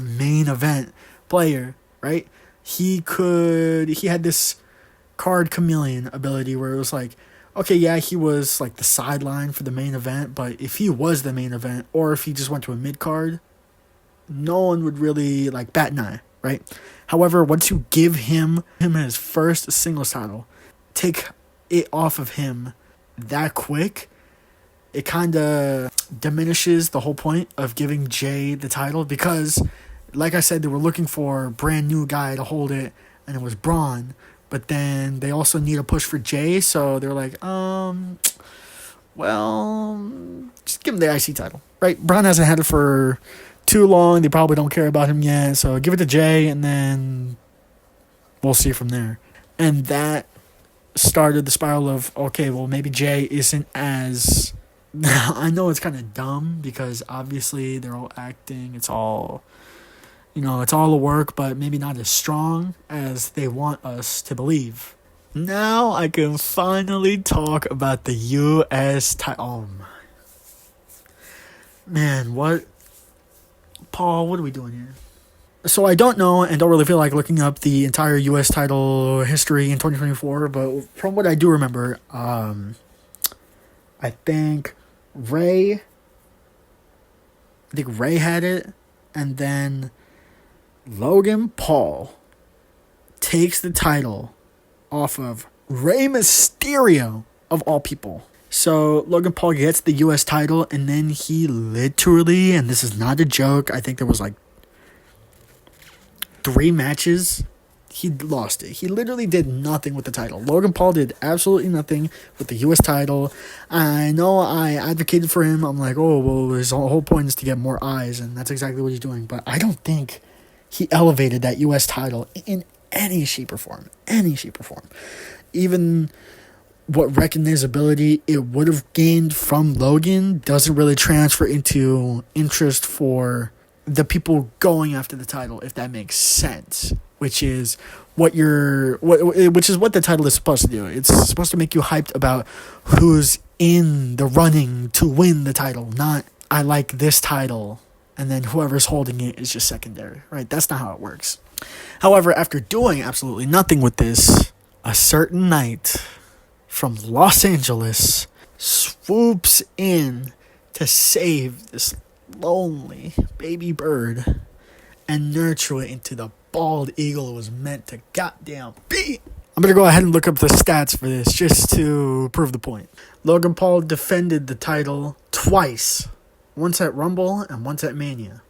main event player, right? He had this card chameleon ability where it was like, okay, yeah, he was like the sideline for the main event, but if he was the main event, or if he just went to a mid card, no one would really like bat an eye, right? However, once you give him his first singles title, take it off of him that quick, it kind of diminishes the whole point of giving Jay the title, because, like I said, they were looking for a brand new guy to hold it, and it was Braun. But then they also need a push for Jay, so they're like, well, just give him the IC title, right? Braun hasn't had it for too long. They probably don't care about him yet, so give it to Jay, and then we'll see from there. And that started the spiral of, okay, well, maybe Jay isn't as... I know it's kind of dumb, because obviously they're all acting. It's all... it's all a work, but maybe not as strong as they want us to believe. Now I can finally talk about the U.S. title. Oh, man, what? Paul, what are we doing here? So I don't know and don't really feel like looking up the entire U.S. title history in 2024, but from what I do remember, I think Ray had it, and then Logan Paul takes the title off of Rey Mysterio, of all people. So Logan Paul gets the U.S. title, and then he literally, and this is not a joke, I think there was like 3 matches, he lost it. He literally did nothing with the title. Logan Paul did absolutely nothing with the U.S. title. I know I advocated for him. I'm like, oh, well, his whole point is to get more eyes, and that's exactly what he's doing. But I don't think he elevated that U.S. title in any shape or form. Even what recognizability it would have gained from Logan doesn't really transfer into interest for the people going after the title, if that makes sense. Which is what the title is supposed to do. It's supposed to make you hyped about who's in the running to win the title, not I like this title, and then whoever's holding it is just secondary, right? That's not how it works. However, after doing absolutely nothing with this, a certain knight from Los Angeles swoops in to save this lonely baby bird and nurture it into the bald eagle it was meant to goddamn be. I'm going to go ahead and look up the stats for this just to prove the point. Logan Paul defended the title twice. Once at Rumble and once at Mania.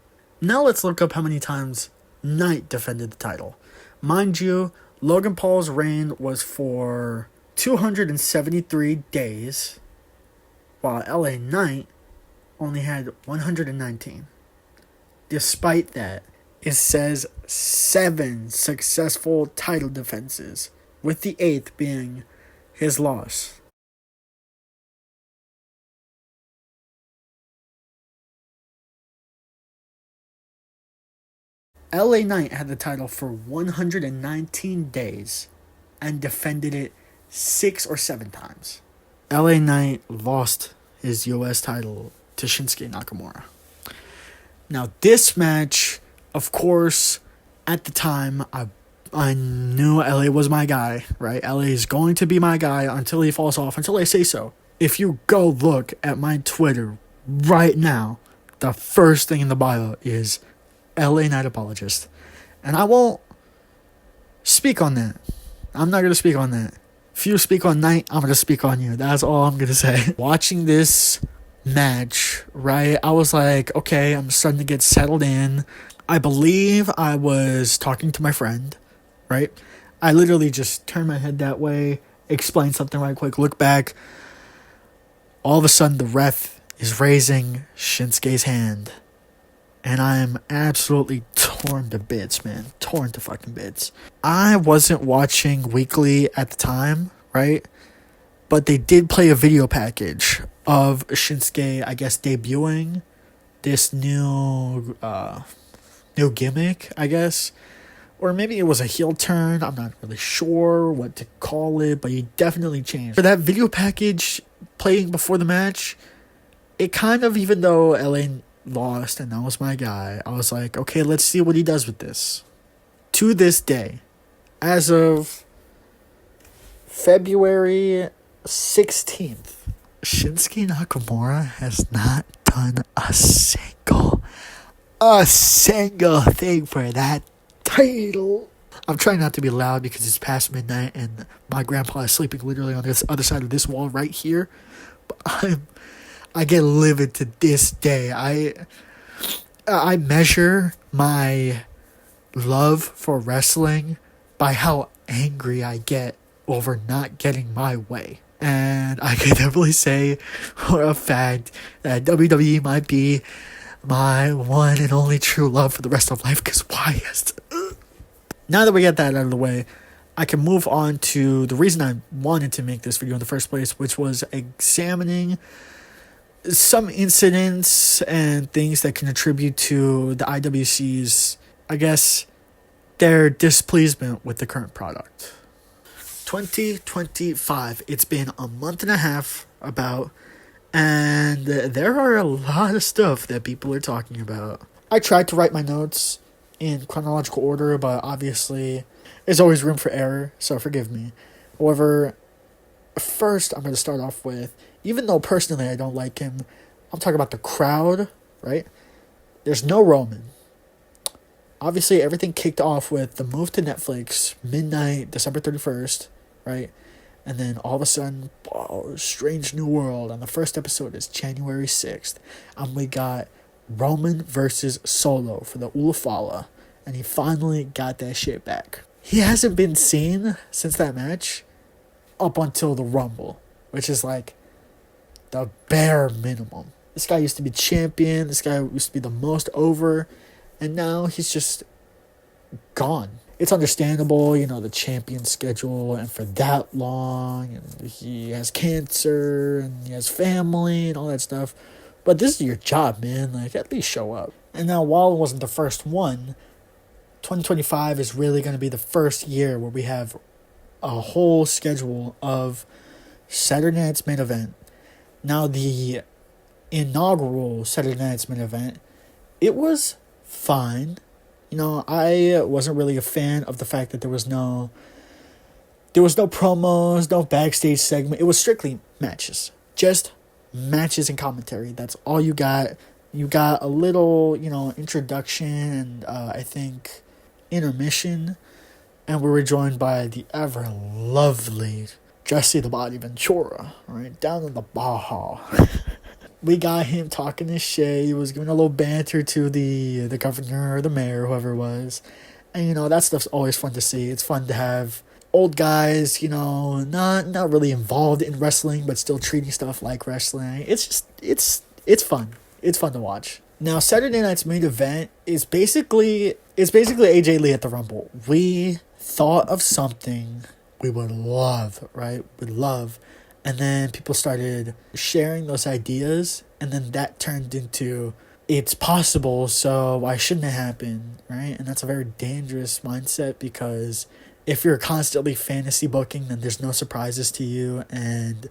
Now let's look up how many times Knight defended the title. Mind you, Logan Paul's reign was for 273 days, while LA Knight only had 119. Despite that, it says 7 successful title defenses, with the 8th being his loss. LA Knight had the title for 119 days and defended it 6 or 7 times. LA Knight lost his US title to Shinsuke Nakamura. Now this match, of course, at the time, I knew LA was my guy, right? LA is going to be my guy until he falls off, until I say so. If you go look at my Twitter right now, the first thing in the bio is LA Knight apologist. And I won't speak on that. I'm not going to speak on that. If you speak on Knight, I'm going to speak on you. That's all I'm going to say. Watching this match, right, I was like, okay, I'm starting to get settled in. I believe I was talking to my friend, right? I literally just turned my head that way, explained something right quick, look back. All of a sudden, the ref is raising Shinsuke's hand. And I am absolutely torn to bits, man. Torn to fucking bits. I wasn't watching Weekly at the time, right? But they did play a video package of Shinsuke, I guess, debuting this new gimmick, I guess. Or maybe it was a heel turn. I'm not really sure what to call it, but he definitely changed. For that video package playing before the match, it kind of, even though LA lost and that was my guy, I was like, okay, let's see what he does with this. To this day, as of February 16th, Shinsuke Nakamura has not done a single thing for that title. I'm trying not to be loud because it's past midnight and my grandpa is sleeping literally on this other side of this wall right here. But I get livid to this day. I measure my love for wrestling by how angry I get over not getting my way. And I can definitely say for a fact that WWE might be my one and only true love for the rest of life. Because why? Now that we get that out of the way, I can move on to the reason I wanted to make this video in the first place, which was examining some incidents and things that can attribute to the IWC's, I guess, their displeasement with the current product. 2025. It's been a month and a half about, and there are a lot of stuff that people are talking about. I tried to write my notes in chronological order, but obviously there's always room for error, so forgive me. However, first I'm going to start off with, even though personally I don't like him, I'm talking about the crowd, right? There's no Roman. Obviously, everything kicked off with the move to Netflix, midnight, December 31st, right? And then all of a sudden, Strange New World. And the first episode is January 6th. And we got Roman versus Solo for the Ulafala. And he finally got that shit back. He hasn't been seen since that match up until the Rumble, which is like the bare minimum. This guy used to be champion. This guy used to be the most over. And now he's just gone. It's understandable, the champion schedule, and for that long, and he has cancer, and he has family, and all that stuff. But this is your job, man. Like, at least show up. And now, while it wasn't the first one, 2025 is really going to be the first year where we have a whole schedule of Saturday Night's Main Event. Now, the inaugural Saturday Night's Main Event, it was fine. I wasn't really a fan of the fact that there was no promos, no backstage segment. It was strictly matches. Just matches and commentary. That's all you got. You got a little, introduction and I think intermission. And we were joined by the ever lovely Jesse the Body Ventura, right? Down in the Baja. We got him talking his shit. He was giving a little banter to the governor or the mayor, whoever it was. And, that stuff's always fun to see. It's fun to have old guys, not really involved in wrestling, but still treating stuff like wrestling. It's fun. It's fun to watch. Now, Saturday Night's Main Event is basically AJ Lee at the Rumble. We thought of something we would love, right? We'd love. And then people started sharing those ideas, and then that turned into, it's possible, so why shouldn't it happen, right? And that's a very dangerous mindset, because if you're constantly fantasy booking, then there's no surprises to you, and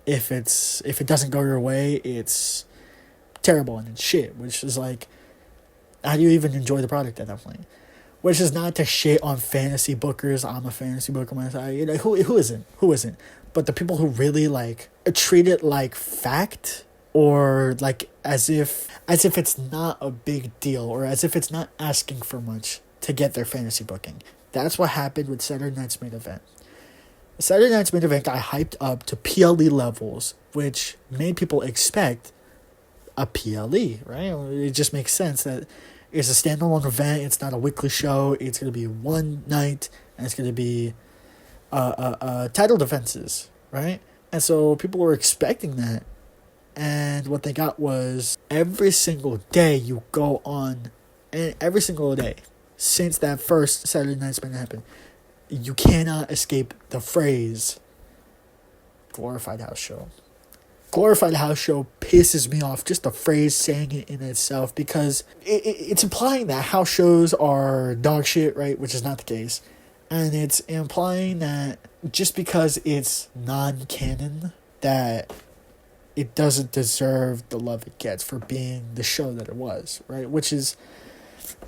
if it doesn't go your way, it's terrible and it's shit, which is like, how do you even enjoy the product at that point? Which is not to shit on fantasy bookers. I'm a fantasy booker myself. Who isn't? But the people who really treat it like fact, or as if it's not a big deal, or as if it's not asking for much to get their fantasy booking. That's what happened with Saturday Night's Main Event. Saturday Night's Main Event got hyped up to PLE levels, which made people expect a PLE, right? It just makes sense that it's a standalone event. It's not a weekly show. It's going to be one night, and it's going to be title defenses, right? And so people were expecting that. And what they got was every single day you go on, and every single day since that first Saturday Night's Main happened, you cannot escape the phrase glorified house show. glorified house show pisses me off, just the phrase saying it in itself, because it's implying that house shows are dog shit, right? Which is not the case. And it's implying that just because it's non-canon, that it doesn't deserve the love it gets for being the show that it was, right? Which is,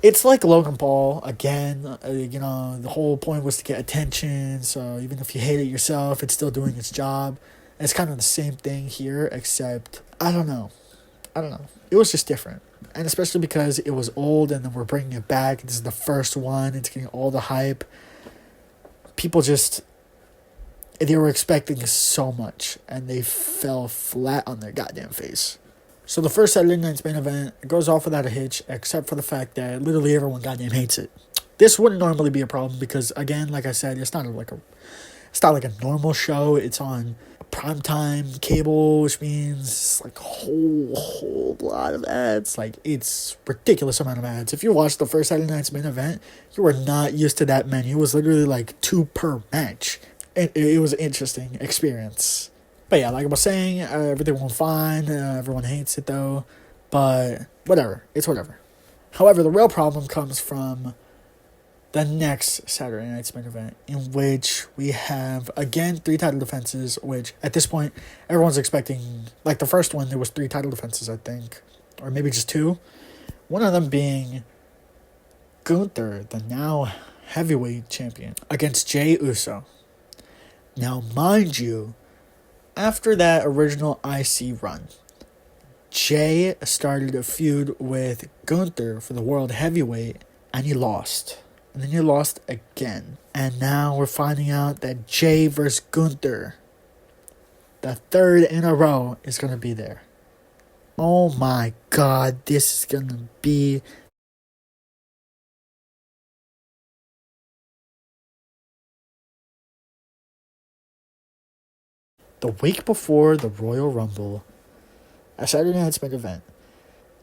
it's like Logan Paul, again, the whole point was to get attention, so even if you hate it yourself, it's still doing its job. And it's kind of the same thing here, except, I don't know. It was just different. And especially because it was old and then we're bringing it back. This is the first one. It's getting all the hype. People just, they were expecting so much and they fell flat on their goddamn face. So the first Saturday Night's Main Event, it goes off without a hitch, except for the fact that literally everyone goddamn hates it. This wouldn't normally be a problem because, again, like I said, it's not like a normal show. It's on primetime cable, which means like a whole lot of ads. Like, it's ridiculous amount of ads. If you watch the first Saturday Night's Main Event, you are not used to that many. It was literally like 2 per match. It was an interesting experience. But yeah, like I was saying, everything went fine. Everyone hates it though. But whatever. It's whatever. However, the real problem comes from the next Saturday Night's Main Event, in which we have, again, 3 title defenses, which at this point, everyone's expecting, like the first one, there was 3 title defenses, I think. Or maybe just 2. One of them being Gunther, the now heavyweight champion, against Jey Uso. Now, mind you, after that original IC run, Jey started a feud with Gunther for the World Heavyweight, and he lost. And then he lost again. And now we're finding out that Jey versus Gunther, the 3rd in a row, is going to be there. Oh my god, this is going to be... The week before the Royal Rumble, a Saturday Night's Main Event,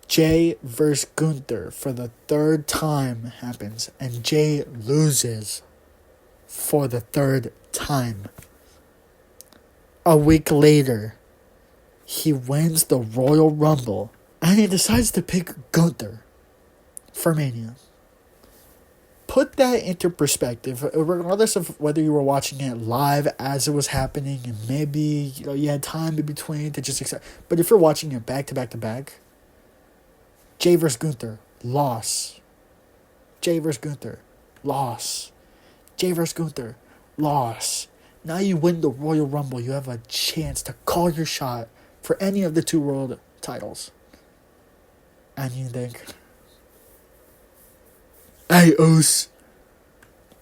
Jey versus Gunther for the 3rd time happens, and Jey loses for the 3rd time. A week later, he wins the Royal Rumble, and he decides to pick Gunther for Mania. Put that into perspective, regardless of whether you were watching it live as it was happening, and maybe you had time in between to just accept. But if you're watching it back to back to back, Jey versus Gunther, loss. Jey versus Gunther, loss. Jey versus Gunther, loss. Now you win the Royal Rumble. You have a chance to call your shot for any of the 2 world titles. And you think, hey, Us,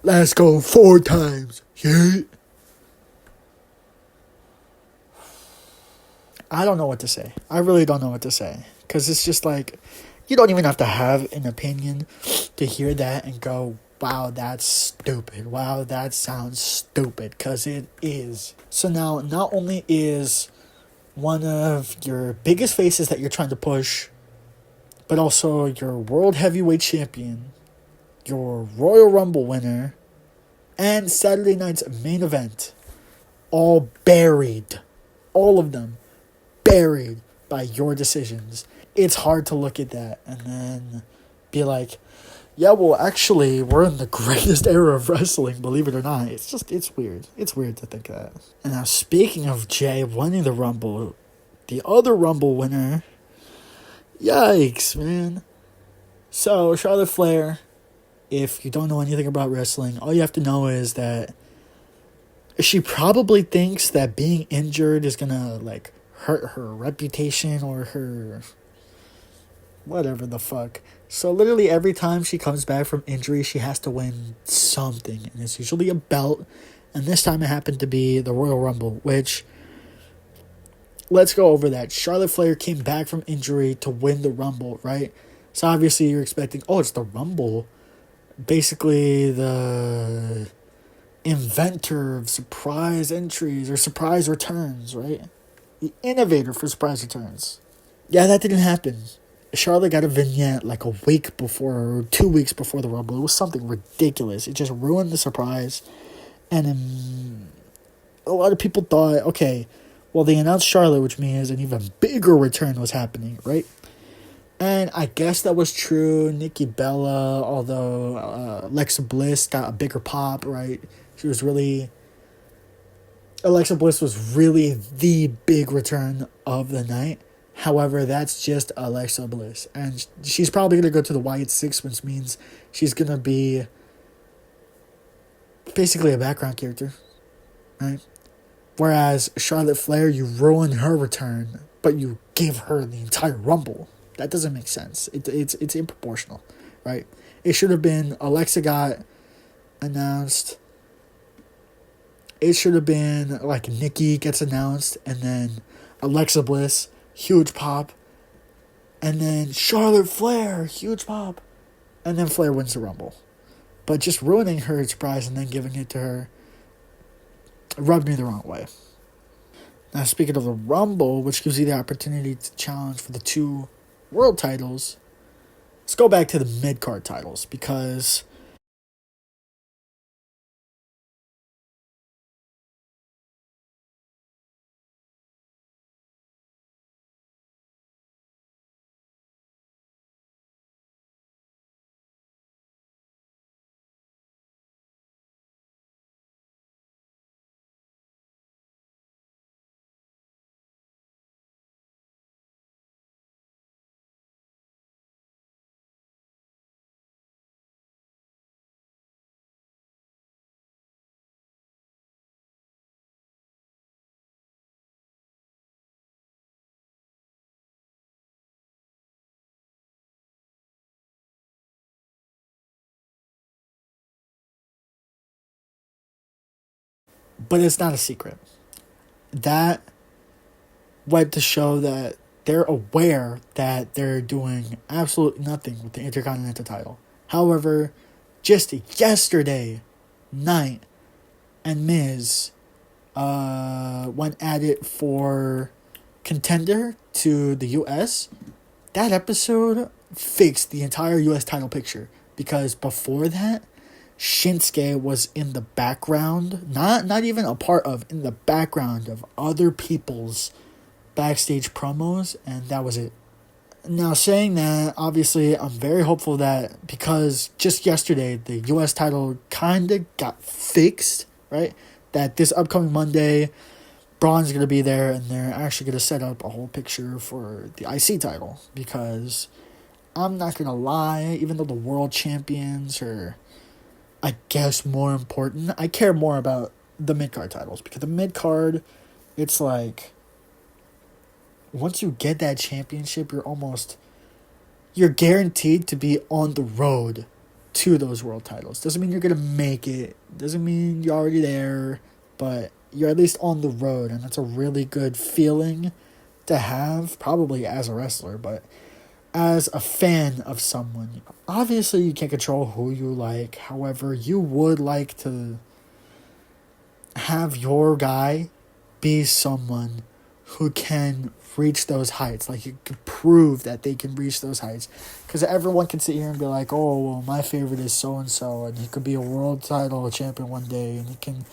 let's go 4 times. Yeah. I don't know what to say. I really don't know what to say. Because it's just like, you don't even have to have an opinion to hear that and go, wow, that's stupid. Wow, that sounds stupid. Because it is. So now, not only is one of your biggest faces that you're trying to push, but also your World Heavyweight Champion, your Royal Rumble winner, and Saturday Night's Main Event, all buried. All of them buried by your decisions. It's hard to look at that and then be like, yeah, well, actually, we're in the greatest era of wrestling, believe it or not. It's weird. It's weird to think that. And now, speaking of Jey winning the Rumble, the other Rumble winner, yikes, man. So, Charlotte Flair, if you don't know anything about wrestling, all you have to know is that she probably thinks that being injured is gonna, like, hurt her reputation or her whatever the fuck. So literally every time she comes back from injury, she has to win something. And it's usually a belt. And this time it happened to be the Royal Rumble, which, let's go over that. Charlotte Flair came back from injury to win the Rumble, right? So obviously you're expecting, oh, it's the Rumble. Basically the inventor of surprise entries or surprise returns, right? The innovator for surprise returns. Yeah, that didn't happen. Charlotte got a vignette like a week before, or 2 weeks before the Rumble. It was something ridiculous. It just ruined the surprise. And a lot of people thought, okay, Well, they announced Charlotte, which means an even bigger return was happening, right? And I guess that was true. Nikki Bella, although Alexa Bliss got a bigger pop, right? She was really... Alexa Bliss was really the big return of the night. However, that's just Alexa Bliss. And she's probably going to go to the Wyatt Six, which means she's going to be basically a background character, right? Whereas Charlotte Flair, you ruined her return, but you gave her the entire Rumble. That doesn't make sense. It's improportional, right? It should have been Alexa got announced. It should have been like Nikki gets announced, and then Alexa Bliss, huge pop, and then Charlotte Flair, huge pop, and then Flair wins the Rumble. But just ruining her surprise and then giving it to her rubbed me the wrong way. Now, speaking of the Rumble, which gives you the opportunity to challenge for the 2 world titles, let's go back to the mid-card titles, because but it's not a secret. That went to show that they're aware that they're doing absolutely nothing with the Intercontinental title. However, just yesterday night, and Miz went at it for Contender to the US. That episode fixed the entire US title picture, because before that, Shinsuke was in the background, not even a part of, in the background of other people's backstage promos, and that was it. Now, saying that, obviously, I'm very hopeful that, because just yesterday, the US title kind of got fixed, right? That this upcoming Monday, Braun's going to be there, and they're actually going to set up a whole picture for the IC title, because I'm not going to lie, even though the world champions are, I guess, more important, I care more about the mid-card titles, because the mid-card, it's like, once you get that championship, you're guaranteed to be on the road to those world titles. Doesn't mean you're going to make it, doesn't mean you're already there, but you're at least on the road, and that's a really good feeling to have, probably as a wrestler, but as a fan of someone. Obviously, you can't control who you like. However, you would like to have your guy be someone who can reach those heights. Like, you can prove that they can reach those heights. Because everyone can sit here and be like, oh, well, my favorite is so-and-so, and he could be a world title champion one day, and he can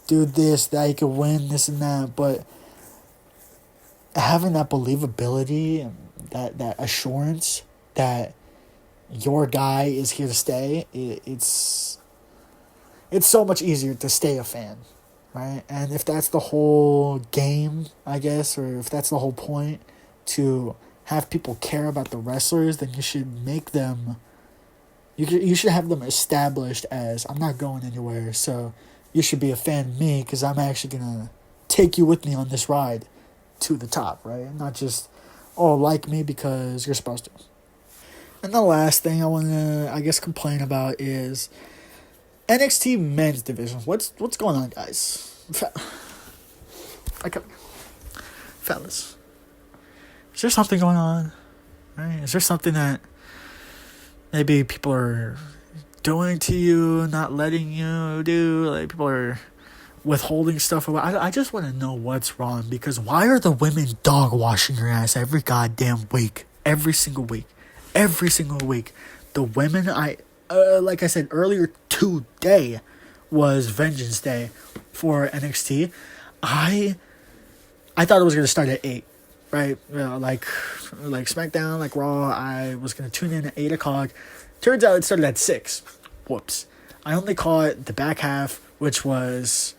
do this, that, he could win this and that. But having that believability and that assurance that your guy is here to stay, it's so much easier to stay a fan, right? And if that's the whole game, I guess, or if that's the whole point, to have people care about the wrestlers, then you should make them, you should have them established as, I'm not going anywhere, so you should be a fan of me, because I'm actually going to take you with me on this ride to the top, right? Not just, oh, like me because you're supposed to. And the last thing I want to, I guess, complain about is NXT men's division. What's going on, guys? Fellas, is there something going on? Right? Is there something that maybe people are doing to you, not letting you do? Like, people are withholding stuff away. I just want to know what's wrong, because why are the women dog washing your ass every goddamn week? Every single week. The women, like I said earlier today was Vengeance Day for NXT. I I thought it was gonna start at 8, right? Like SmackDown, like Raw. I was gonna tune in at 8 o'clock. Turns out it started at 6. Whoops! I only caught the back half, which was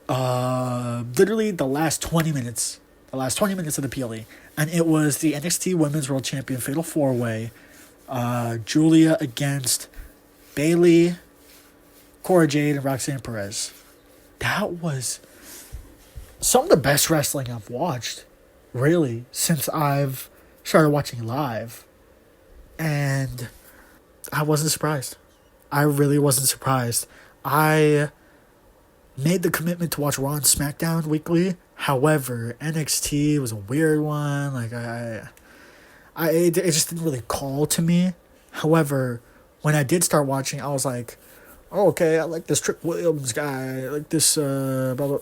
literally the last 20 minutes. The last 20 minutes of the PLE, and it was the NXT Women's World Champion Fatal 4-Way. Julia against Bayley, Cora Jade, and Roxanne Perez. That was some of the best wrestling I've watched, really, since I've started watching live. And I wasn't surprised. I really wasn't surprised. I made the commitment to watch Raw and SmackDown weekly. However, NXT was a weird one. Like, it just didn't really call to me. However, when I did start watching, I was like, oh, okay, I like this Trick Williams guy. I like this, blah, blah.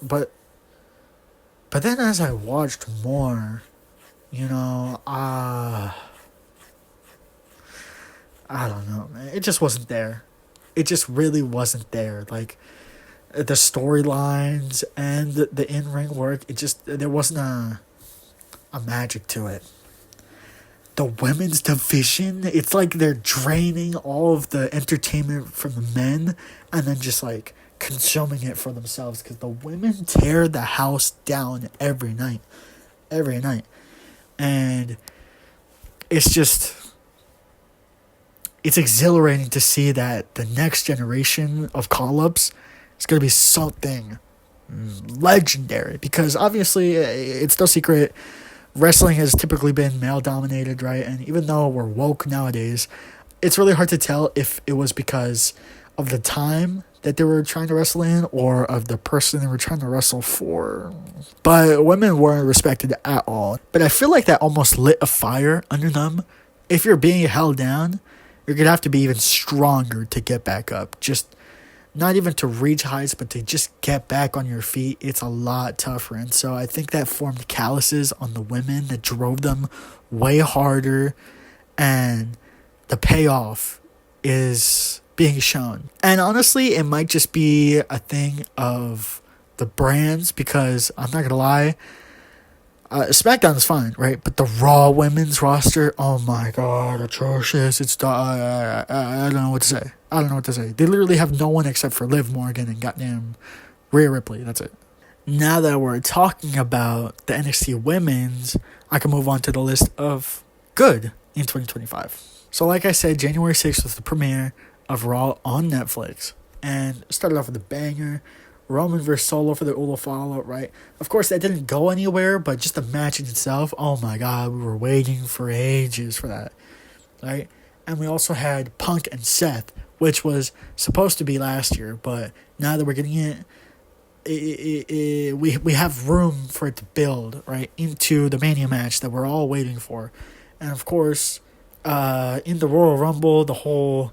But then as I watched more, I don't know, man. It just wasn't there. It just really wasn't there. Like, the storylines and the in-ring work, there wasn't a magic to it. The women's division, it's like they're draining all of the entertainment from the men and then just like consuming it for themselves, because the women tear the house down every night. And it's exhilarating to see that the next generation of call-ups is going to be something legendary, because obviously it's no secret wrestling has typically been male-dominated, right? And even though we're woke nowadays, it's really hard to tell if it was because of the time that they were trying to wrestle in or of the person they were trying to wrestle for. But women weren't respected at all. But I feel like that almost lit a fire under them. If you're being held down, you're going to have to be even stronger to get back up. Just not even to reach heights, but to just get back on your feet. It's a lot tougher. And so I think that formed calluses on the women that drove them way harder. And the payoff is being shown. And honestly, it might just be a thing of the brands, because I'm not going to lie, SmackDown is fine, right? But the Raw women's roster, oh my god, atrocious. I don't know what to say. They literally have no one except for Liv Morgan and goddamn Rhea Ripley. That's it. Now that we're talking about the NXT women's, I can move on to the list of good in 2025. So like I said, January 6th was the premiere of Raw on Netflix. And started off with a banger. Roman versus Solo for the Ula Fallout, right? Of course, that didn't go anywhere, but just the match in itself, oh my god, we were waiting for ages for that, right? And we also had Punk and Seth, which was supposed to be last year, but now that we're getting we have room for it to build, right, into the Mania match that we're all waiting for. And of course, in the Royal Rumble, the whole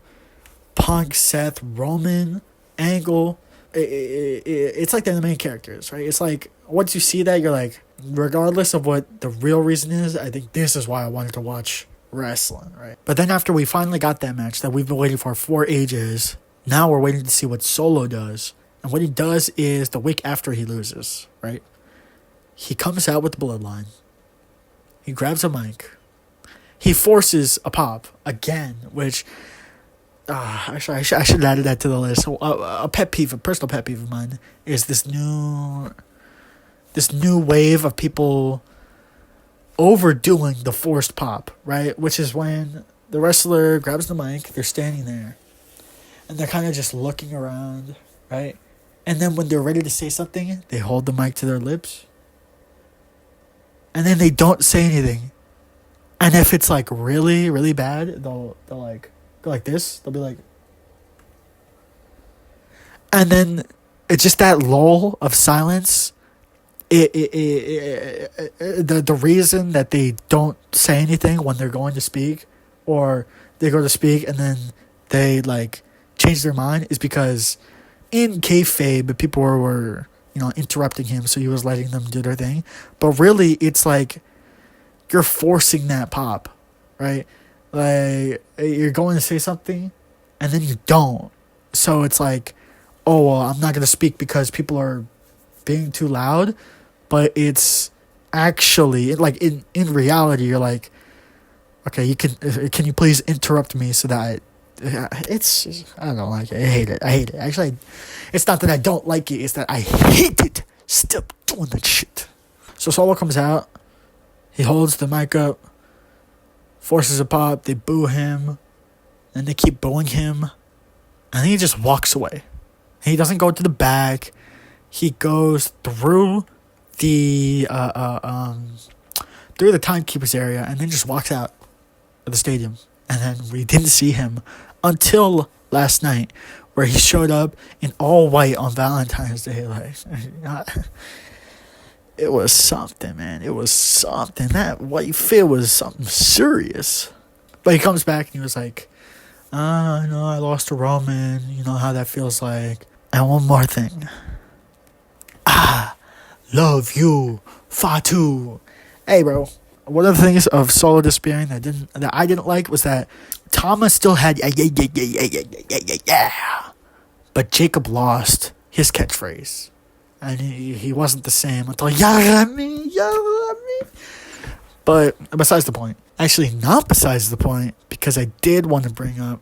Punk, Seth, Roman angle, it's like they're the main characters, right? It's like, once you see that, you're like, regardless of what the real reason is, I think this is why I wanted to watch wrestling, right? But then after we finally got that match that we've been waiting for ages, now we're waiting to see what Solo does. And what he does is, the week after he loses, right, he comes out with the Bloodline. He grabs a mic. He forces a pop again, which... I should have added that to the list. A personal pet peeve of mine is this new wave of people overdoing the forced pop, right? Which is when the wrestler grabs the mic, they're standing there, and they're kind of just looking around, right? And then when they're ready to say something, they hold the mic to their lips, and then they don't say anything. And if it's like really, really bad, they'll like go like this. They'll be like, and then it's just that lull of silence. The reason that they don't say anything when they're going to speak, or they go to speak and then they like change their mind, is because in kayfabe people were interrupting him, so he was letting them do their thing. But really, it's like you're forcing that pop, right? Like, you're going to say something, and then you don't. So it's like, oh, well, I'm not going to speak because people are being too loud. but it's actually like in reality, you're like, okay, can you please interrupt me so that I don't like it. I hate it. Actually, it's not that I don't like it, it's that I hate it. Stop doing that shit. So Solo comes out, he holds the mic up, forces a pop, they boo him, and they keep booing him, and then he just walks away. He doesn't go to the back. He goes through the timekeeper's area and then just walks out of the stadium. And then we didn't see him until last night, where he showed up in all white on Valentine's Day. Like, it was something, man. It was something. That white fit was something serious. But he comes back and he was like, I know I lost to Roman. You know how that feels like. And one more thing. Love you, Fatu. Hey, bro. One of the things of Solo disappearing that I didn't like was that Thomas still had yeah. But Jacob lost his catchphrase. And he wasn't the same until Yarami. But besides the point. Actually, not besides the point, because I did want to bring up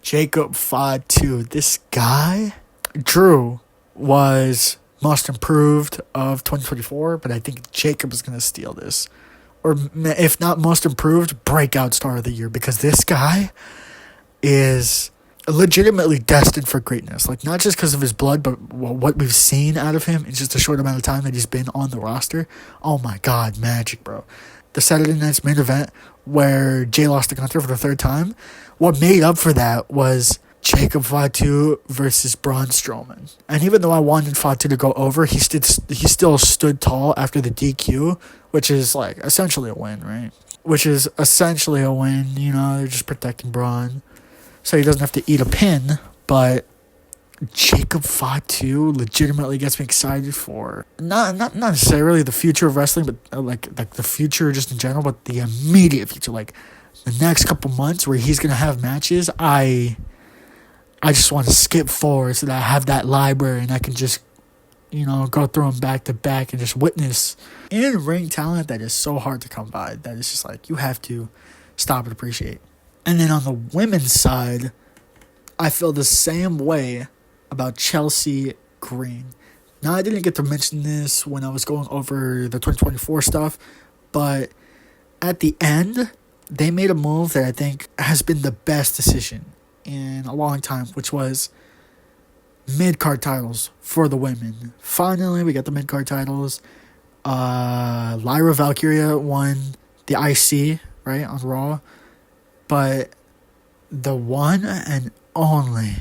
Jacob Fatu. This guy, Drew, was most improved of 2024, but I think Jacob is going to steal this. Or if not most improved, breakout star of the year, because this guy is legitimately destined for greatness. Like, not just because of his blood, but what we've seen out of him in just a short amount of time that he's been on the roster. Oh my God, magic, bro. The Saturday night's main event where Jay lost to Gunther for the third time, what made up for that was Jacob Fatu versus Braun Strowman. And even though I wanted Fatu to go over, he still stood tall after the DQ, which is like essentially a win, right? Which is essentially a win, you know, they're just protecting Braun, so he doesn't have to eat a pin. But Jacob Fatu legitimately gets me excited for not necessarily the future of wrestling, but like the future just in general, but the immediate future, like the next couple months where he's gonna have matches. I just want to skip forward so that I have that library and I can just, you know, go through them back to back and just witness in-ring talent that is so hard to come by. That is just like, you have to stop and appreciate. And then on the women's side, I feel the same way about Chelsea Green. Now, I didn't get to mention this when I was going over the 2024 stuff, but at the end, they made a move that I think has been the best decision in a long time, which was mid-card titles for the women. Finally, we got the mid-card titles. Lyra Valkyria won the IC, right, on Raw. But the one and only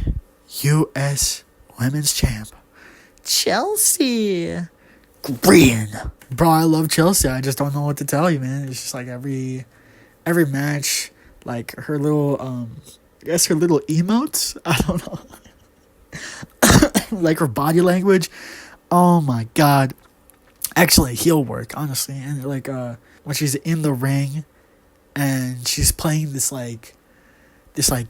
U.S. Women's Champ, Chelsea Green. Bro, I love Chelsea. I just don't know what to tell you, man. It's just like every match, like her little, I guess her little emotes. I don't know. Like her body language. Oh my God. Excellent heel work, honestly. And like when she's in the ring and she's playing this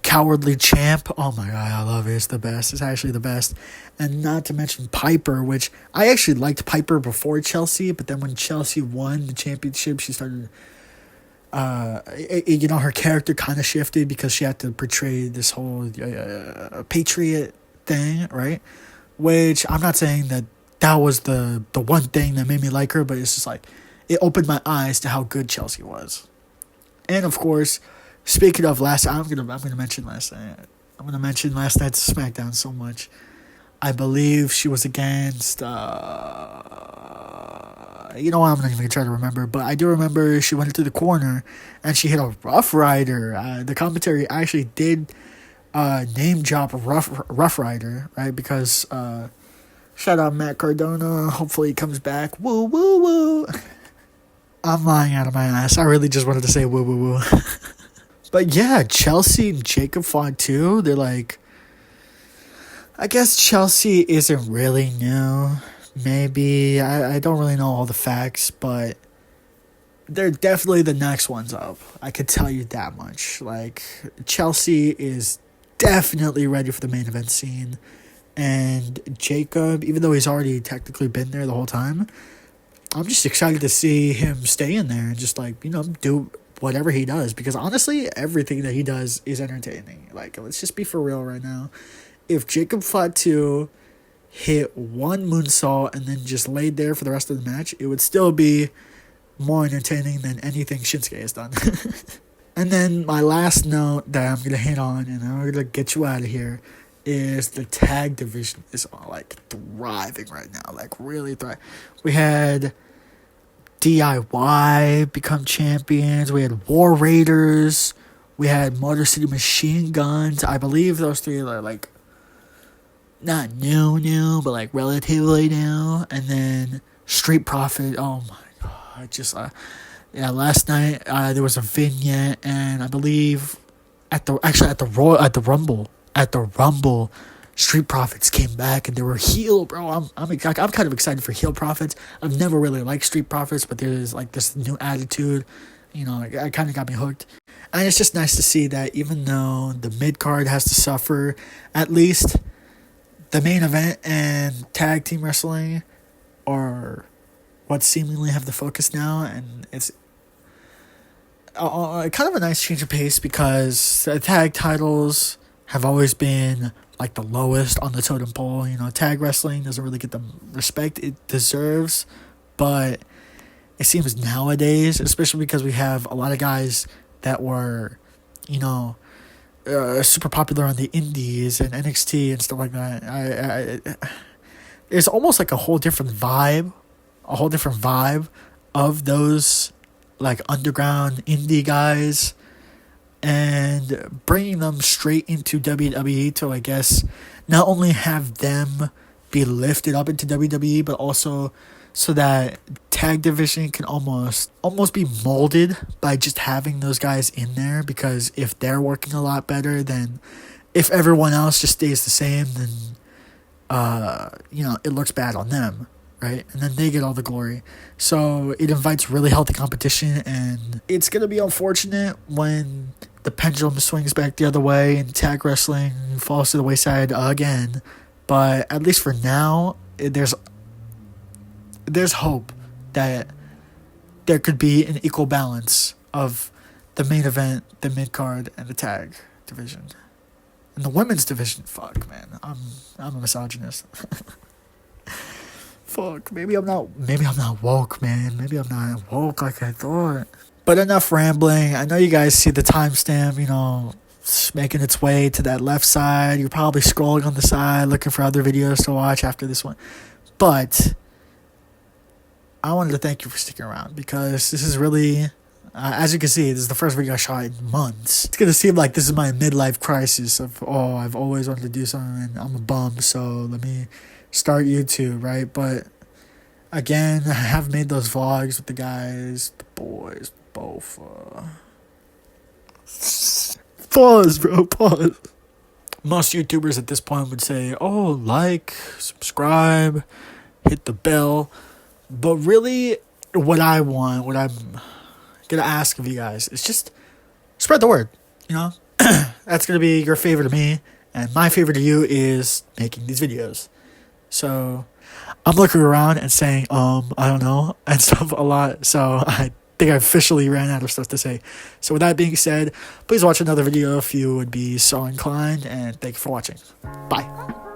cowardly champ. Oh my God, I love it. It's the best. It's actually the best. And not to mention Piper, which I actually liked Piper before Chelsea, but then when Chelsea won the championship, she started her character kind of shifted because she had to portray this whole patriot thing, right? Which I'm not saying that was the one thing that made me like her, but it's just like it opened my eyes to how good Chelsea was. And of course, speaking of last, I'm gonna mention last night. I'm gonna mention last night's SmackDown so much. I believe she was against. You know what? I'm not even gonna try to remember, but I do remember she went into the corner and she hit a Rough Rider. The commentary actually did name drop Rough Rider, right? Because shout out Matt Cardona. Hopefully he comes back. Woo woo woo. I'm lying out of my ass. I really just wanted to say woo woo woo. But yeah, Chelsea and Jacob Fatu, they're like, I guess Chelsea isn't really new. Maybe. I don't really know all the facts, but they're definitely the next ones up. I could tell you that much. Like, Chelsea is definitely ready for the main event scene. And Jacob, even though he's already technically been there the whole time, I'm just excited to see him stay in there and just like, do whatever he does, because honestly, everything that he does is entertaining. Like, let's just be for real right now. If Jacob Fatu hit one moonsault and then just laid there for the rest of the match, it would still be more entertaining than anything Shinsuke has done. And then my last note that I'm going to hit on, and I'm going to get you out of here, is the tag division is like thriving right now. Like, really thriving. We had DIY become champions. We had War Raiders. We had Motor City Machine Guns. I believe those three are like not new, but like relatively new. And then Street Profit. Oh my god! Just last night there was a vignette, and I believe at the Rumble, Street Profits came back and they were heel, bro. I'm kind of excited for heel Profits. I've never really liked Street Profits, but there's like this new attitude, it kind of got me hooked. And it's just nice to see that even though the mid card has to suffer, at least the main event and tag team wrestling are what seemingly have the focus now, and it's kind of a nice change of pace, because the tag titles have always been like the lowest on the totem pole. Tag wrestling doesn't really get the respect it deserves, but it seems nowadays, especially because we have a lot of guys that were, super popular on the indies and NXT and stuff like that. There's almost like a whole different vibe of those like underground indie guys, and bringing them straight into WWE to, I guess, not only have them be lifted up into WWE, but also so that tag division can almost be molded by just having those guys in there. Because if they're working a lot better, then if everyone else just stays the same, then it looks bad on them, right? And then they get all the glory. So it invites really healthy competition, and it's going to be unfortunate when the pendulum swings back the other way and tag wrestling falls to the wayside again. But at least for now, there's hope that there could be an equal balance of the main event, the mid-card, and the tag division. And the women's division, fuck, man. I'm a misogynist. Fuck, maybe I'm not woke, man. Maybe I'm not woke like I thought. But enough rambling. I know you guys see the timestamp, it's making its way to that left side. You're probably scrolling on the side, looking for other videos to watch after this one. But I wanted to thank you for sticking around, because this is really, as you can see, this is the first video I shot in months. It's going to seem like this is my midlife crisis of, I've always wanted to do something and I'm a bum, so let me start YouTube, right? But again, I have made those vlogs with the guys, the boys, both. Pause, bro, pause. Most YouTubers at this point would say, like, subscribe, hit the bell. But really, what I'm going to ask of you guys is just spread the word, That's going to be your favor to me, and my favor to you is making these videos. So I'm looking around and saying, I don't know, and stuff a lot. So I think I officially ran out of stuff to say. So with that being said, please watch another video if you would be so inclined, and thank you for watching. Bye.